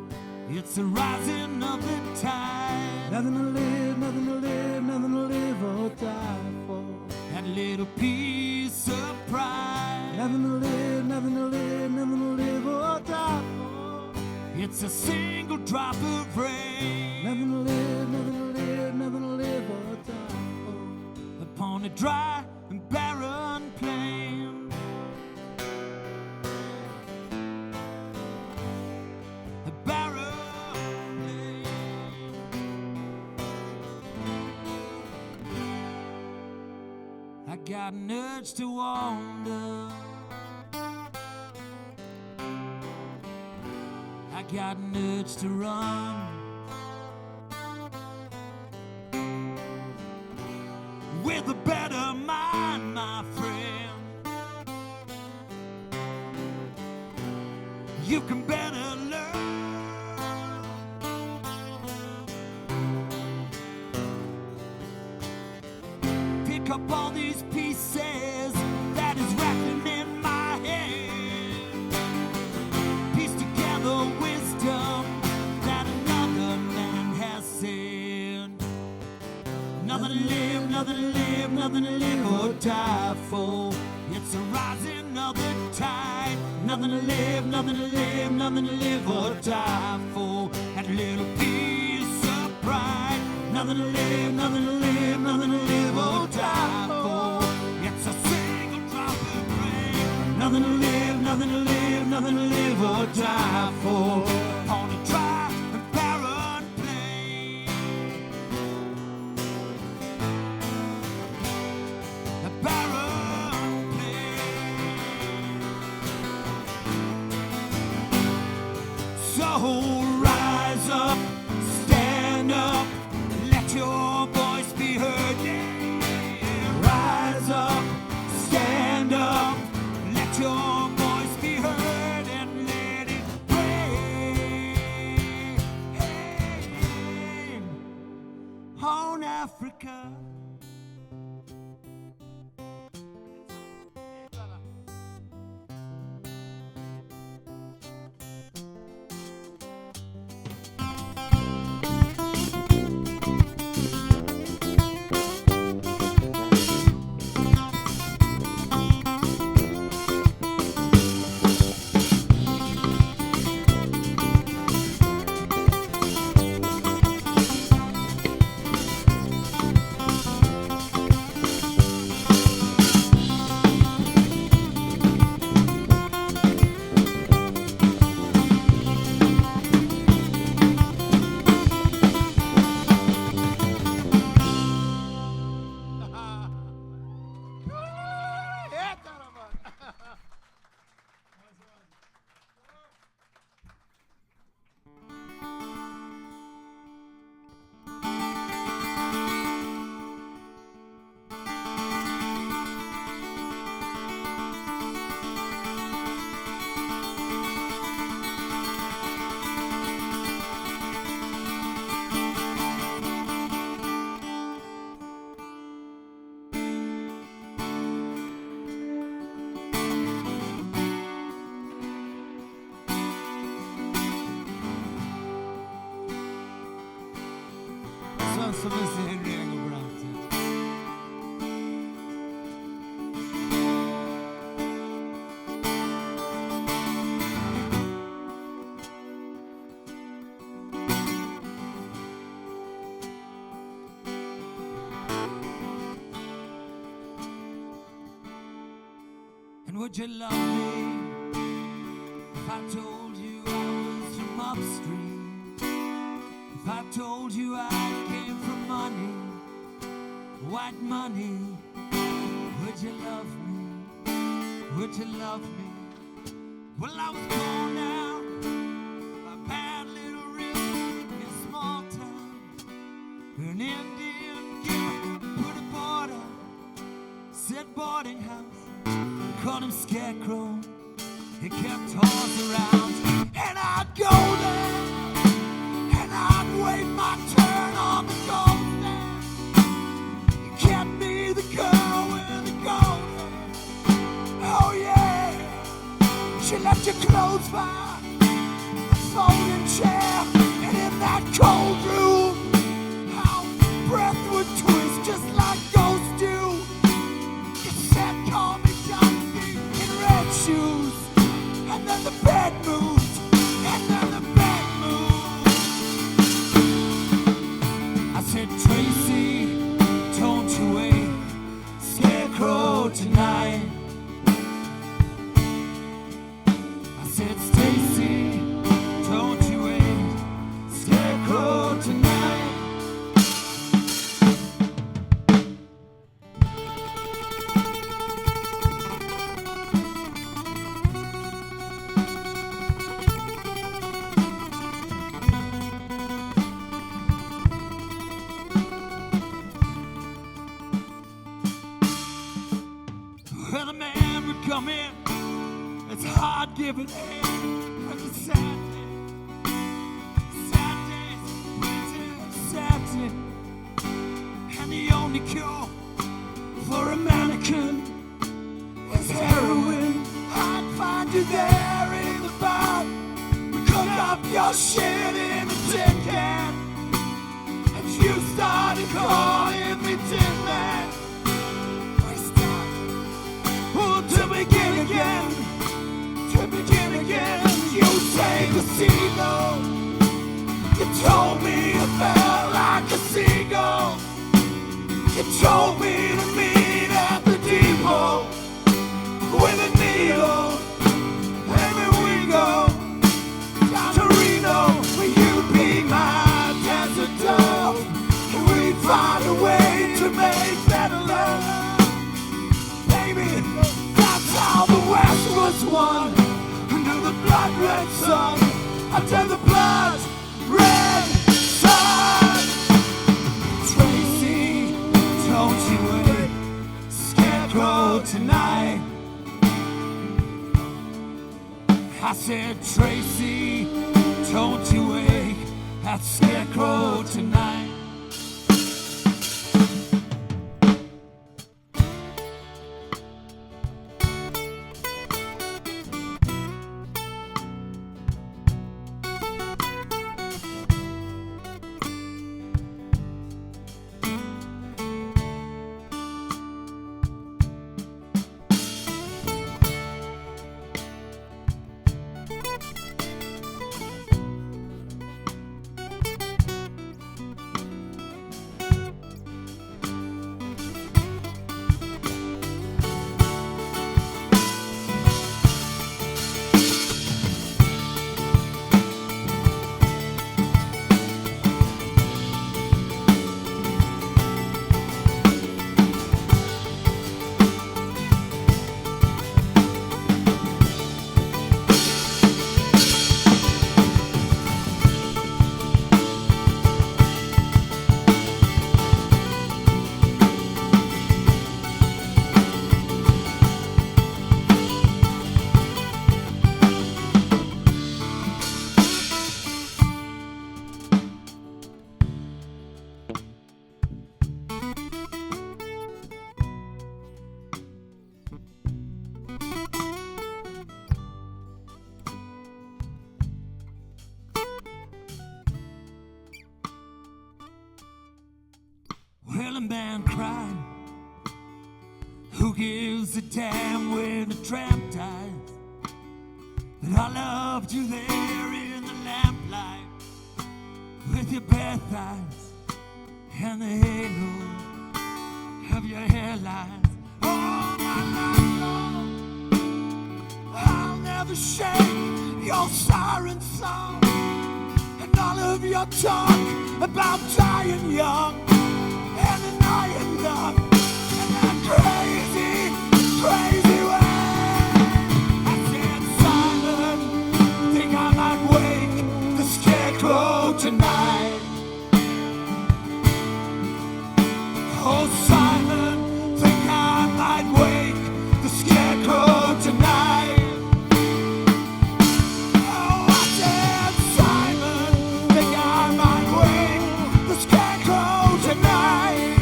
It's the rising of the tide. Nothing to live, nothing to live, nothing to live or die for. That little piece of pride. Nothing to live, nothing to live, nothing to live or die for. It's a single drop of rain. Nothing to live, nothing to live, nothing to live or die for. Upon a dry and barren plain. A barren plain. I got an urge to wander. I got an urge to run. With a better mind, my friend, you can better learn. Pick up all these pieces that is rattling in my head. Piece together wisdom that another man has said. Nothing to live, nothing to live or die for. It's a rising of the tide. Nothing to live, nothing to live, nothing to live or die for. And a little piece of pride. Nothing to live, nothing to live, nothing to live or die for. It's a single drop of rain. Nothing to live, nothing to live, nothing to live or die for. On a dry and barren plain. A barren plain. So rise up, stand up, let your voice be heard. Yeah. Rise up, stand up, let your voice be heard and let it rain on Africa. Sånn som vi ser regn og brant. And would you love me if I told you I was from upstream? If I told you I came from money, white money, would you love me? Would you love me? Well, I was born out of a bad little river in a small town. An Indian kid put a border, said boarding house, called him Scarecrow. He kept horse around, and I'd go there. I'd wait my turn on the gold stand. You kept me the girl with the gold hair. Oh yeah, she left your clothes by a folding chair. And in that cold room, how breath would twist just like ghosts do. You said call me Johnny in red shoes. And then the bed moved, and then the bed moved. I said, Tracy, don't you wait, Scarecrow tonight. I said, Stacy, don't you wait, Scarecrow tonight. Well, the man would come in, it's hard giving in, but the sad days, sad day. And the only cure for a mannequin is heroin. I'd find you there in the bar, cook up your shit in a tin can, and you started calling me Tin Man. To begin again, to begin seagull. You told me I felt like a seagull. You told me to meet at the depot with a needle. Everywhere we go, down to Reno, where you'd be my desert dove. And we'd find a way to make better love. Baby, that's how the West was won. Under the blood red sun, under the blood red sun. Tracy, don't you wait, scarecrow tonight. I said, Tracy, don't you wake that scarecrow tonight. Well, a man cried. Who gives a damn when the tramp dies? But I loved you there in the lamplight, with your bare thighs and the halo of your hairlines. All my life long, I'll never shake your siren song, and all of your talk about dying young and denying love in that crazy, crazy way. I said, Simon, think I might wake the scarecrow tonight. Oh, Simon, think I might wake the scarecrow tonight. Oh, I said, Simon, think I might wake the scarecrow tonight.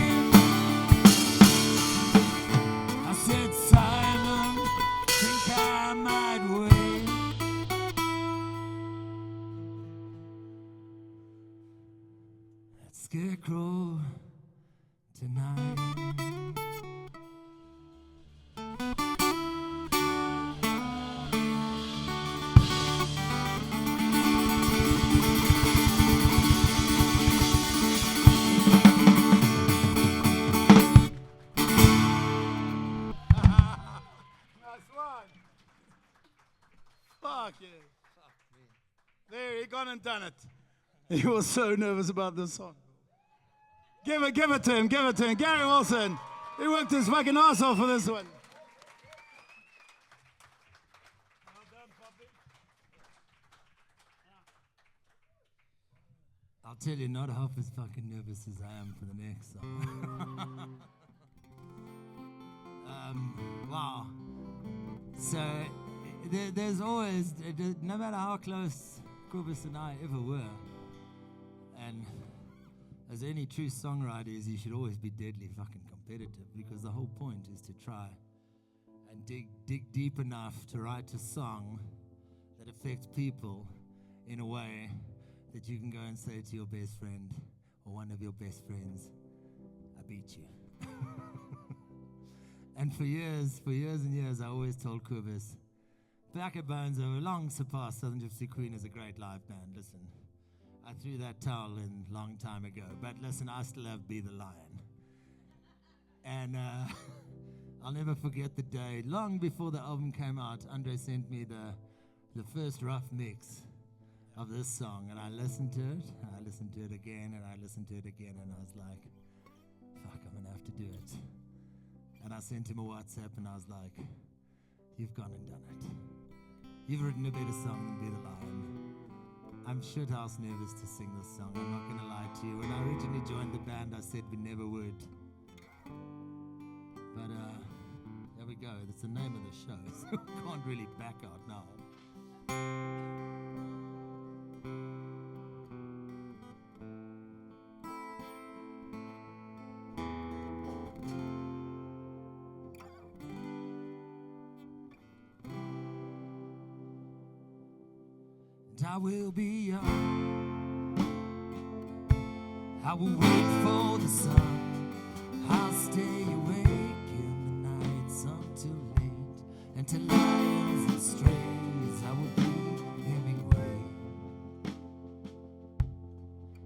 I said, Simon, think I might wake that scarecrow tonight. Nice one. Fuck yeah. There, he gone and done it. He was so nervous about this song. Give it to him, give it to him. Gary Wilson, he worked his fucking ass off for this one. I'll tell you, not half as fucking nervous as I am for the next song. Wow. So, there's always, no matter how close Kobus and I ever were, and as any true songwriter is, you should always be deadly fucking competitive, because the whole point is to try and dig deep enough to write a song that affects people in a way that you can go and say to your best friend or one of your best friends, I beat you. And for years and years, I always told Kobus, Back of Bones have long surpassed Southern Gypsy Queen as a great live band. Listen, I threw that towel in a long time ago, but listen, I still have Be the Lion. And I'll never forget the day, long before the album came out, Andre sent me the first rough mix of this song, and I listened to it, and I listened to it again, and I listened to it again, and I was like, fuck, I'm gonna have to do it. And I sent him a WhatsApp, and I was like, you've gone and done it. You've written a better song than Be the Lion. I'm shithouse nervous to sing this song, I'm not gonna lie to you. When I originally joined the band, I said we never would. But there we go, that's the name of the show, so we can't really back out now. And I will be young, I will wait for the sun, I'll stay awake in the nights until late, and to lions and strays I will be Hemingway.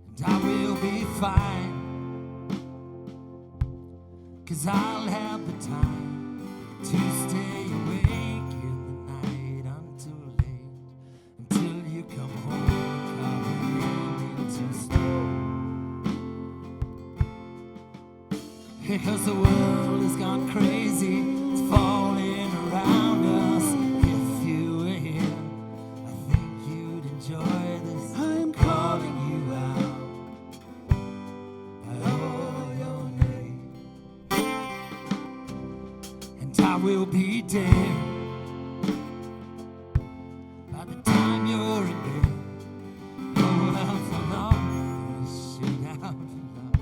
And I will be fine, 'cause I'll have the time to stay awake in the night until late, until you come home, coming into store. Because the world has gone crazy, it's falling around us. If you were here, I think you'd enjoy this. I'm calling you out by all your name, and I will be dead by the time you're in bed. Oh, well, for long, we should have love.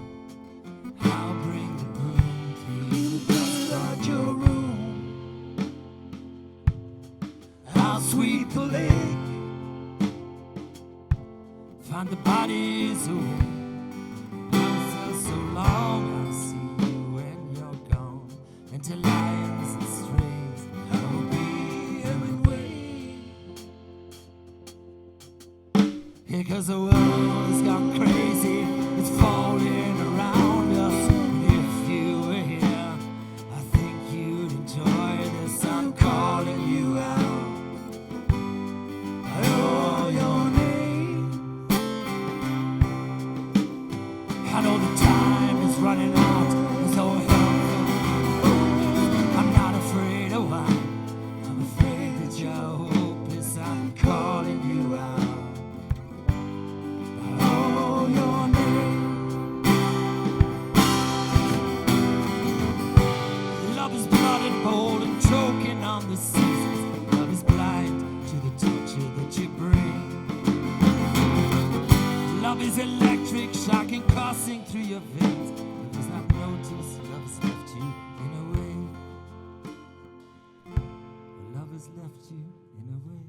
I'll bring the broom, clean the dust out your room. I'll sweep the lake, find the bodies away. For so long, I'll see you when you're gone, and to lions and strays, I will be Hemingway. Because the world has gone crazy, it's falling around us. And if you were here, I think you'd enjoy this. I'm calling you out by all your names. I know the time is running out, there's no help. I'm not afraid of wine, I'm afraid that you're hopeless. I'm calling you out by all your names. Love is blood and bold and choking on the seasons. Love is blind to the torture that you bring. Love is electric, shocking, coursing through your veins. It does not notice love has left you in a wake. Love has left you in a wake.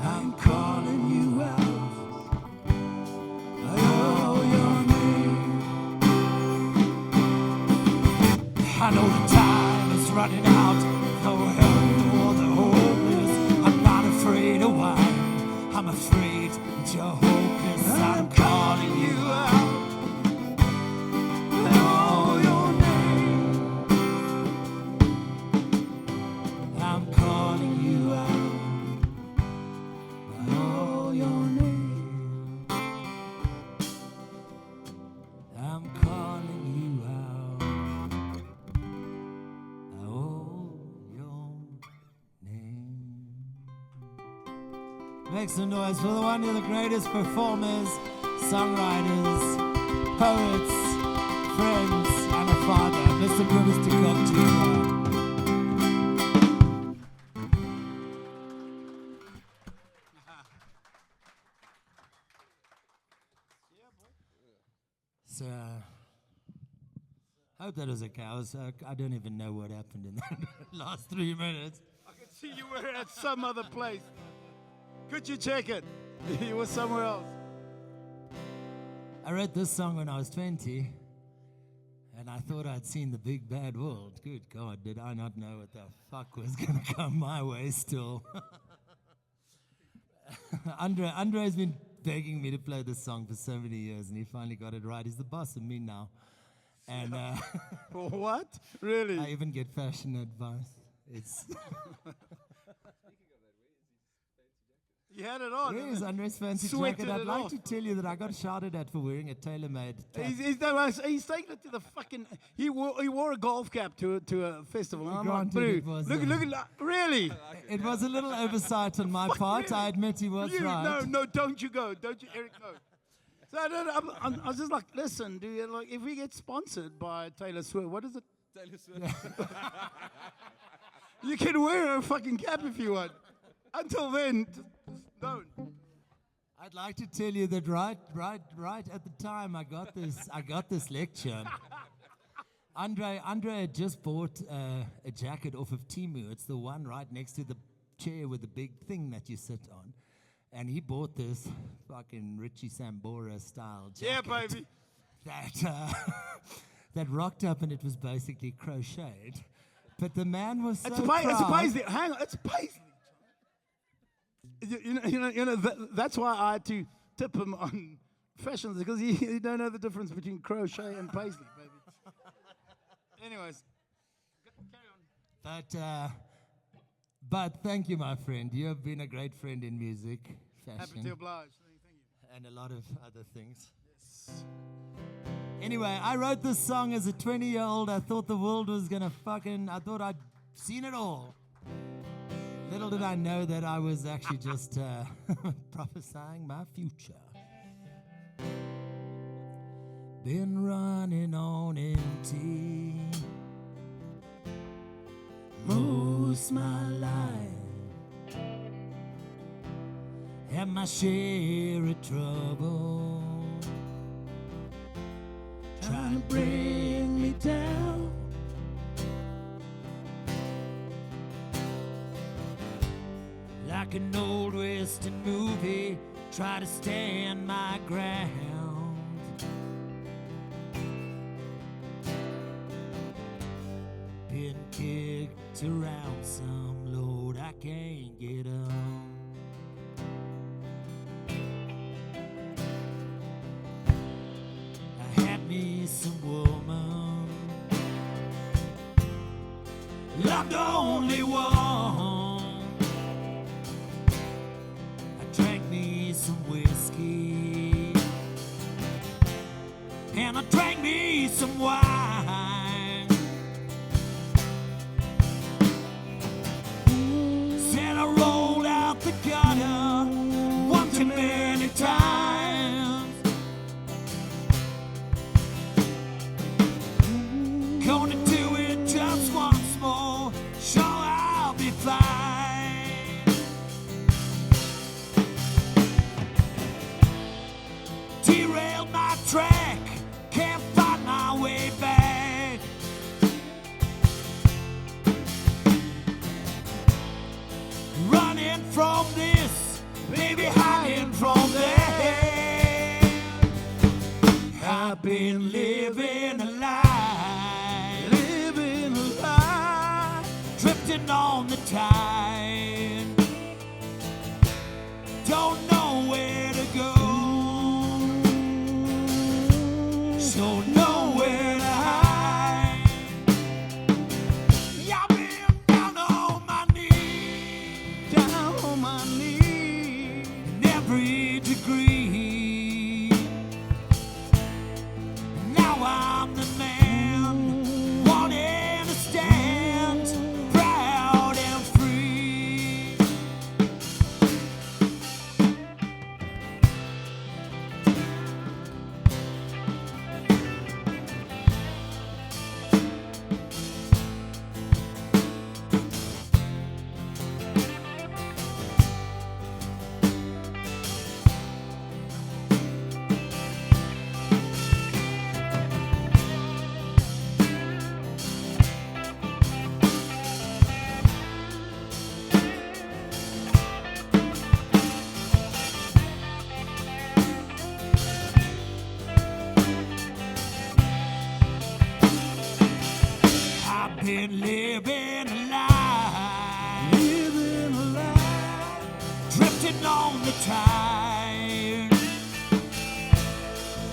I'm calling you out by all your names. I know the time is running out, no help for the hopeless. I'm not afraid of wine, I'm afraid that you're hopeless. I'm calling you out by all your names. I'm calling you out by all your names. I'm calling you out by all your names. Make some noise for the one of the greatest performers, songwriters, poets, friends, and a father, Mr. Bioskope. So, I hope that was okay. I don't even know what happened in the last 3 minutes. I can see you were at some other place. Could you check it? You were somewhere else. I wrote this song when I was 20, and I thought I'd seen the big bad world. Good God, did I not know what the fuck was going to come my way still. Andre's been begging me to play this song for so many years, and he finally got it right. He's the boss of me now. And What? Really? I even get fashion advice. It's You had it on. Where is Andre's fancy Sweated jacket? I'd it like off. to tell you that I got shouted at for wearing a tailor-made top. He's taking it to the fucking. He wore a golf cap to a festival. And I'm like, Granted, it "Bro, was, look, really? It was a little oversight on my part. really? I admit he was You, right. no, don't you go. Don't you, Eric, no. So I was just like, listen, do you, like, if we get sponsored by Taylor Swift, what is it? Taylor Swift. You can wear a fucking cap if you want. Until then, just don't. I'd like to tell you that right at the time I got this lecture. Andre had just bought a jacket off of Temu. It's the one right next to the chair with the big thing that you sit on. And he bought this fucking Richie Sambora style jacket. Yeah, baby. That rocked up, and it was basically crocheted. But the man was so It's proud. paisley. Hang on, it's paisley. You know that's why I had to tip him on fashions, because he don't know the difference between crochet and paisley, baby. Anyways, carry on. But thank you, my friend. You have been a great friend in music, Happy fashion, to oblige. Thank you. and a lot of other things. Anyway, I wrote this song as a 20-year-old. I thought the world was gonna I thought I'd seen it all. Little did I know that I was actually just prophesying my future. Been running on empty most my life. Had my share of trouble trying to bring me down. Like an old western movie, try to stand my ground. Been kicked around some load I can't get on. I had me some woman, loved only one. I drank me some whiskey, and I drank me some wine. Said I rolled out the gutter one too many times. Gonna do it just once more, sure I'll be fine. Derailed my track, can't find my way back. Running from this, baby, hiding from that. I've been living a lie, drifting on the tide. Don't know where to go, so nowhere to hide. I've been down on my knees, in every degree. Now I'm the man, wanting to stand proud and free. been living a life, drifting on the tide.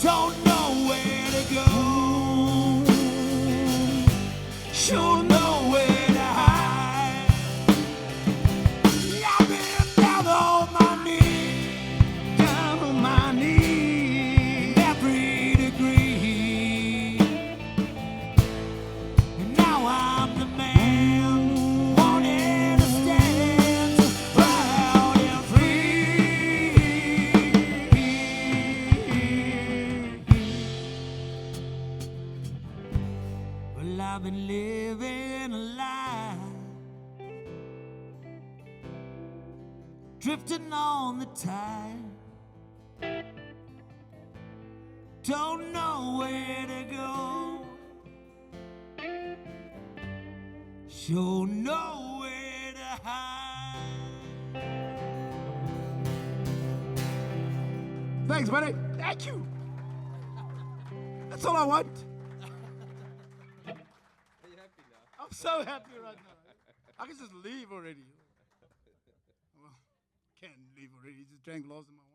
Don't know where to go, sure know where to hide. I've been down on my knees, in every degree. And now I'm the man wanting to stand proud and free. Well, I've been living a life, drifting on the tide. Don't know where to go, sure know where to hide. Thanks, buddy. Thank you. That's all I want. Are you happy now? I'm so happy right now. I can just leave already. Well, can't leave already. Just drank lots of my wine.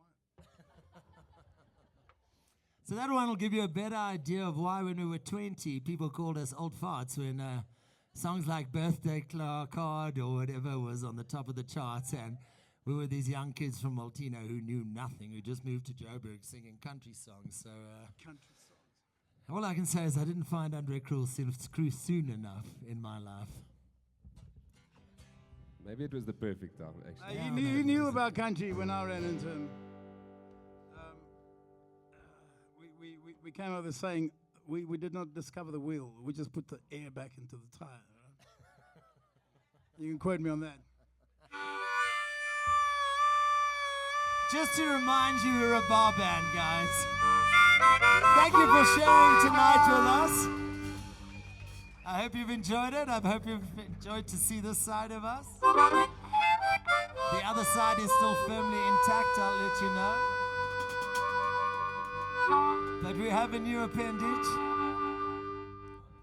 So that one will give you a better idea of why when we were 20, people called us old farts when songs like Birthday Card or whatever was on the top of the charts, and we were these young kids from Maltino who knew nothing, who just moved to Joburg singing country songs. So Country songs. all I can say is I didn't find Andre Krul soon enough in my life. Maybe it was the perfect time, actually. He knew about country when I ran into him. We came over saying we did not discover the wheel. We just put the air back into the tire. Right? You can quote me on that. Just to remind you, we're a bar band, guys. Thank you for sharing tonight with us. I hope you've enjoyed it. I hope you've enjoyed to see this side of us. The other side is still firmly intact, I'll let you know. But we have a new appendage.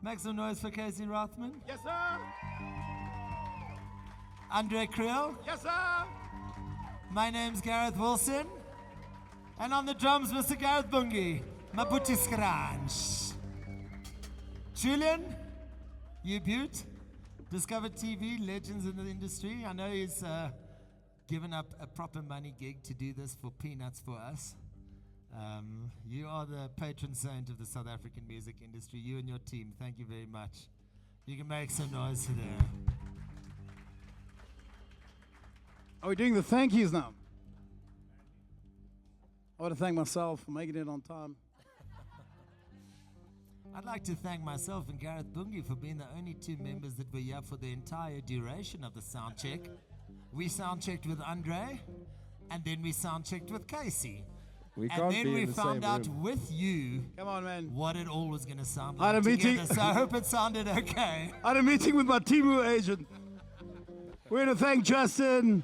Make some noise for Casey Rothman. Yes, sir. Andre Kriel. Yes, sir. My name's Gareth Wilson. And on the drums, Mr. Gareth Bungi. Mabuti Skranj. Julian, you beaut. DiscovrTV, legends in the industry. I know he's given up a proper money gig to do this for peanuts for us. You are the patron saint of the South African music industry. You and your team, thank you very much. You can make some noise there. Are we doing the thank yous now? I want to thank myself for making it on time. I'd like to thank myself and Gareth Bungi for being the only two members that were here for the entire duration of the sound check. We sound checked with Andre, and then we sound checked with Casey. We And can't then be we in the found same out room. with you Come on, man. what it all was going to sound I had like a meeting. together. So I hope it sounded okay. I had a meeting with my Timu agent. We're going to thank Justin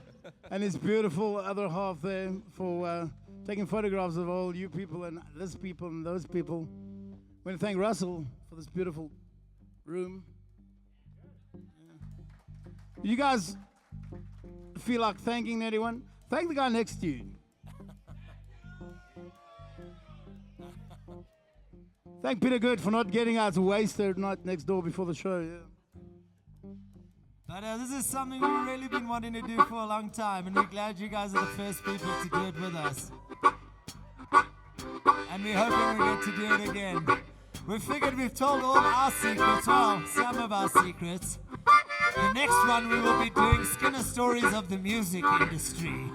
and his beautiful other half there for taking photographs of all you people and this people and those people. We're going to thank Russell for this beautiful room. Yeah. You guys feel like thanking anyone? Thank the guy next to you. Thank Peter Good for not getting us wasted night next door before the show. Yeah. But this is something we've really been wanting to do for a long time, and we're glad you guys are the first people to do it with us. And we're hoping we get to do it again. We figured we've told all our secrets, well, some of our secrets. The next one we will be doing Skinner stories of the music industry.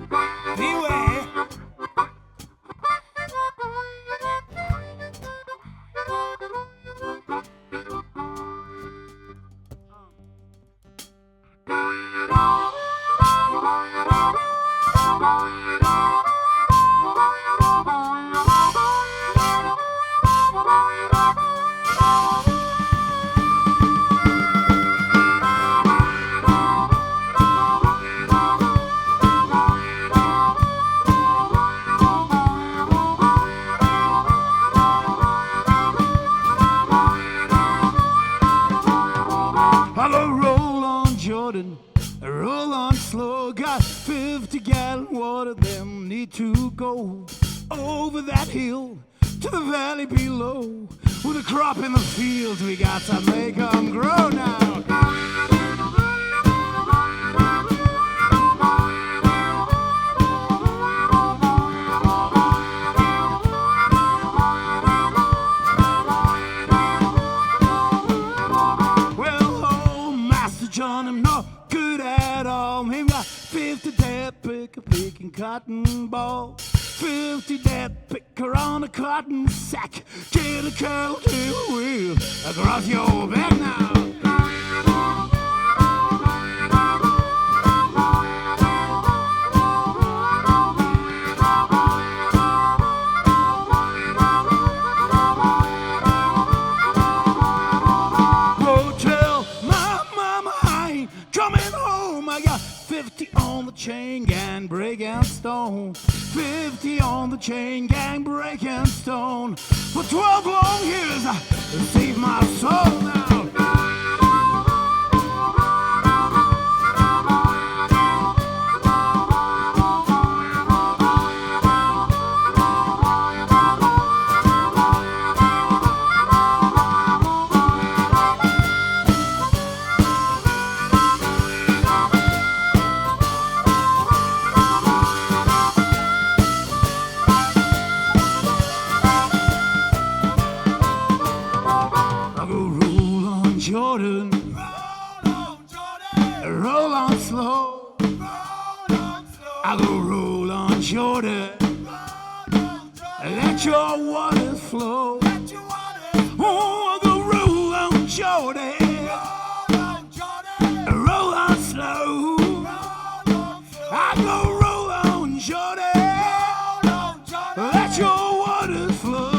Beware! water, them need to go over that hill to the valley below. With a crop in the fields, we got to make 'em grow now. John, I'm not good at all. Him got 50 dead picker picking cotton ball, 50 dead picker on a cotton sack. Get a curl to the wheel across your back now. Chain gang, break and stone. 50 on the chain gang, break and stone. For 12 long years, I saved my soul now. Jordan, roll on slow. I go roll on Jordan, let your waters flow. Oh, I go roll on Jordan, roll on slow. I go roll on Jordan, let your waters flow.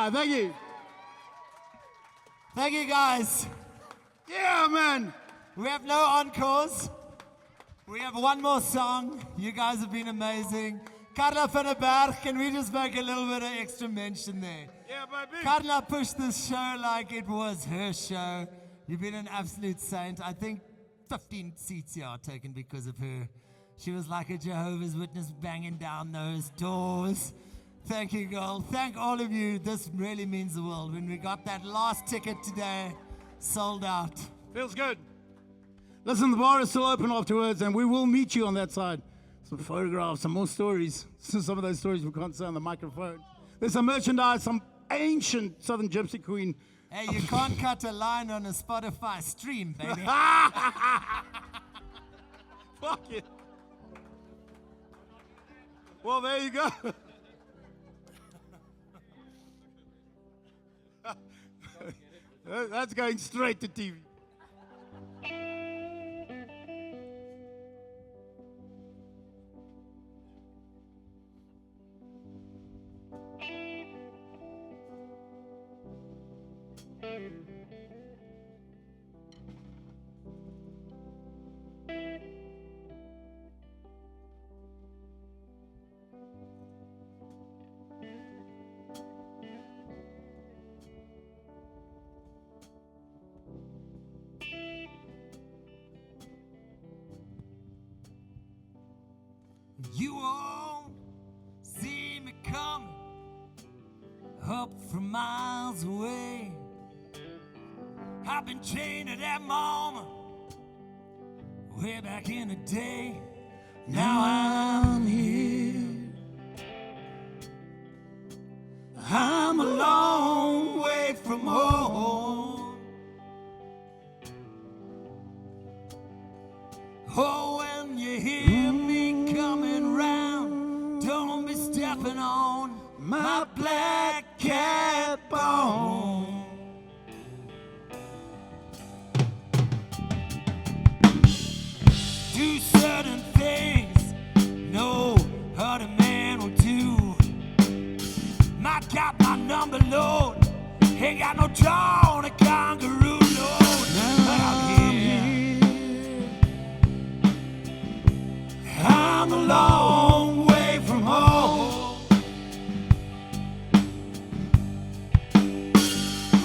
Thank you. Thank you, guys. Yeah, man. We have no encores. We have one more song. You guys have been amazing. Carla van der Berg, can we just make a little bit of extra mention there? Yeah, baby. Carla pushed this show like it was her show. You've been an absolute saint. I think 15 seats here are taken because of her. She was like a Jehovah's Witness banging down those doors. Thank you, girl. Thank all of you. This really means the world. When we got that last ticket today, sold out. Feels good. Listen, the bar is still open afterwards, and we will meet you on that side. Some photographs, some more stories. Some of those stories we can't say on the microphone. There's some merchandise, some ancient Southern Gypsy Queen. Hey, you can't cut a line on a Spotify stream, baby. Fuck it. Well, there you go. That's going straight to TV. You won't see me coming up from miles away. I've been chained to that moment way back in the day. Now I'm here. I'm a long way from home. Oh, when you hear me coming round, don't be stepping on my black cat bone. Do certain things no other man will do. Might got my number load, ain't got no jaw on a kangaroo load. But I'm here. I'm a long way from home.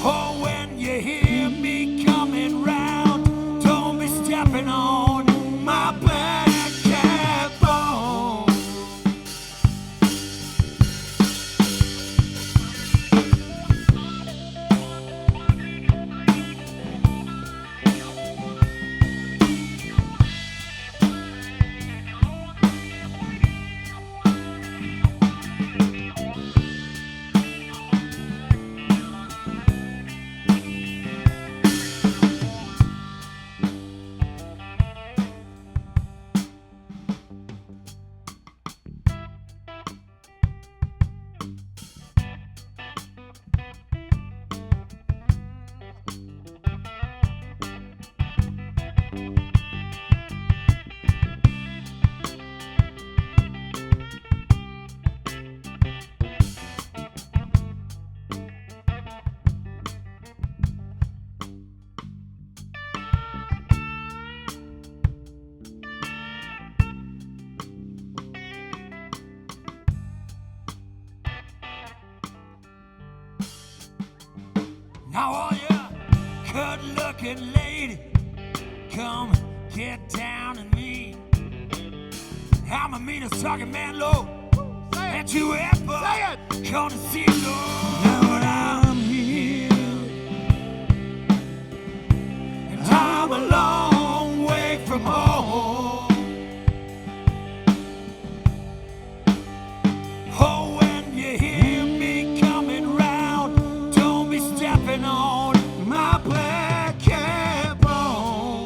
Oh, when you hear me coming round, don't be stepping on my black cat bone. Now all you good-looking lady, come get down on me. I'm the meanest talking man, low, that you ever gonna see, Lord. Now I'm here, and I'm a long way from home. Oh, when you hear me coming round, don't be stepping on my black cat bone.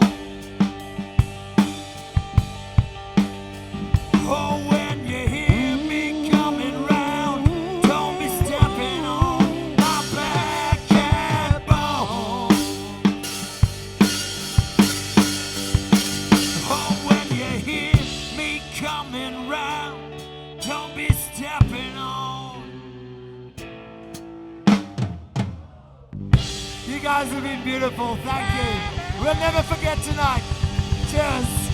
Oh, when you hear me coming round, don't be stepping on my black cat bone. Oh, when you hear me coming round, don't be stepping on. You guys have been beautiful. Thank you. We'll never forget tonight. Cheers.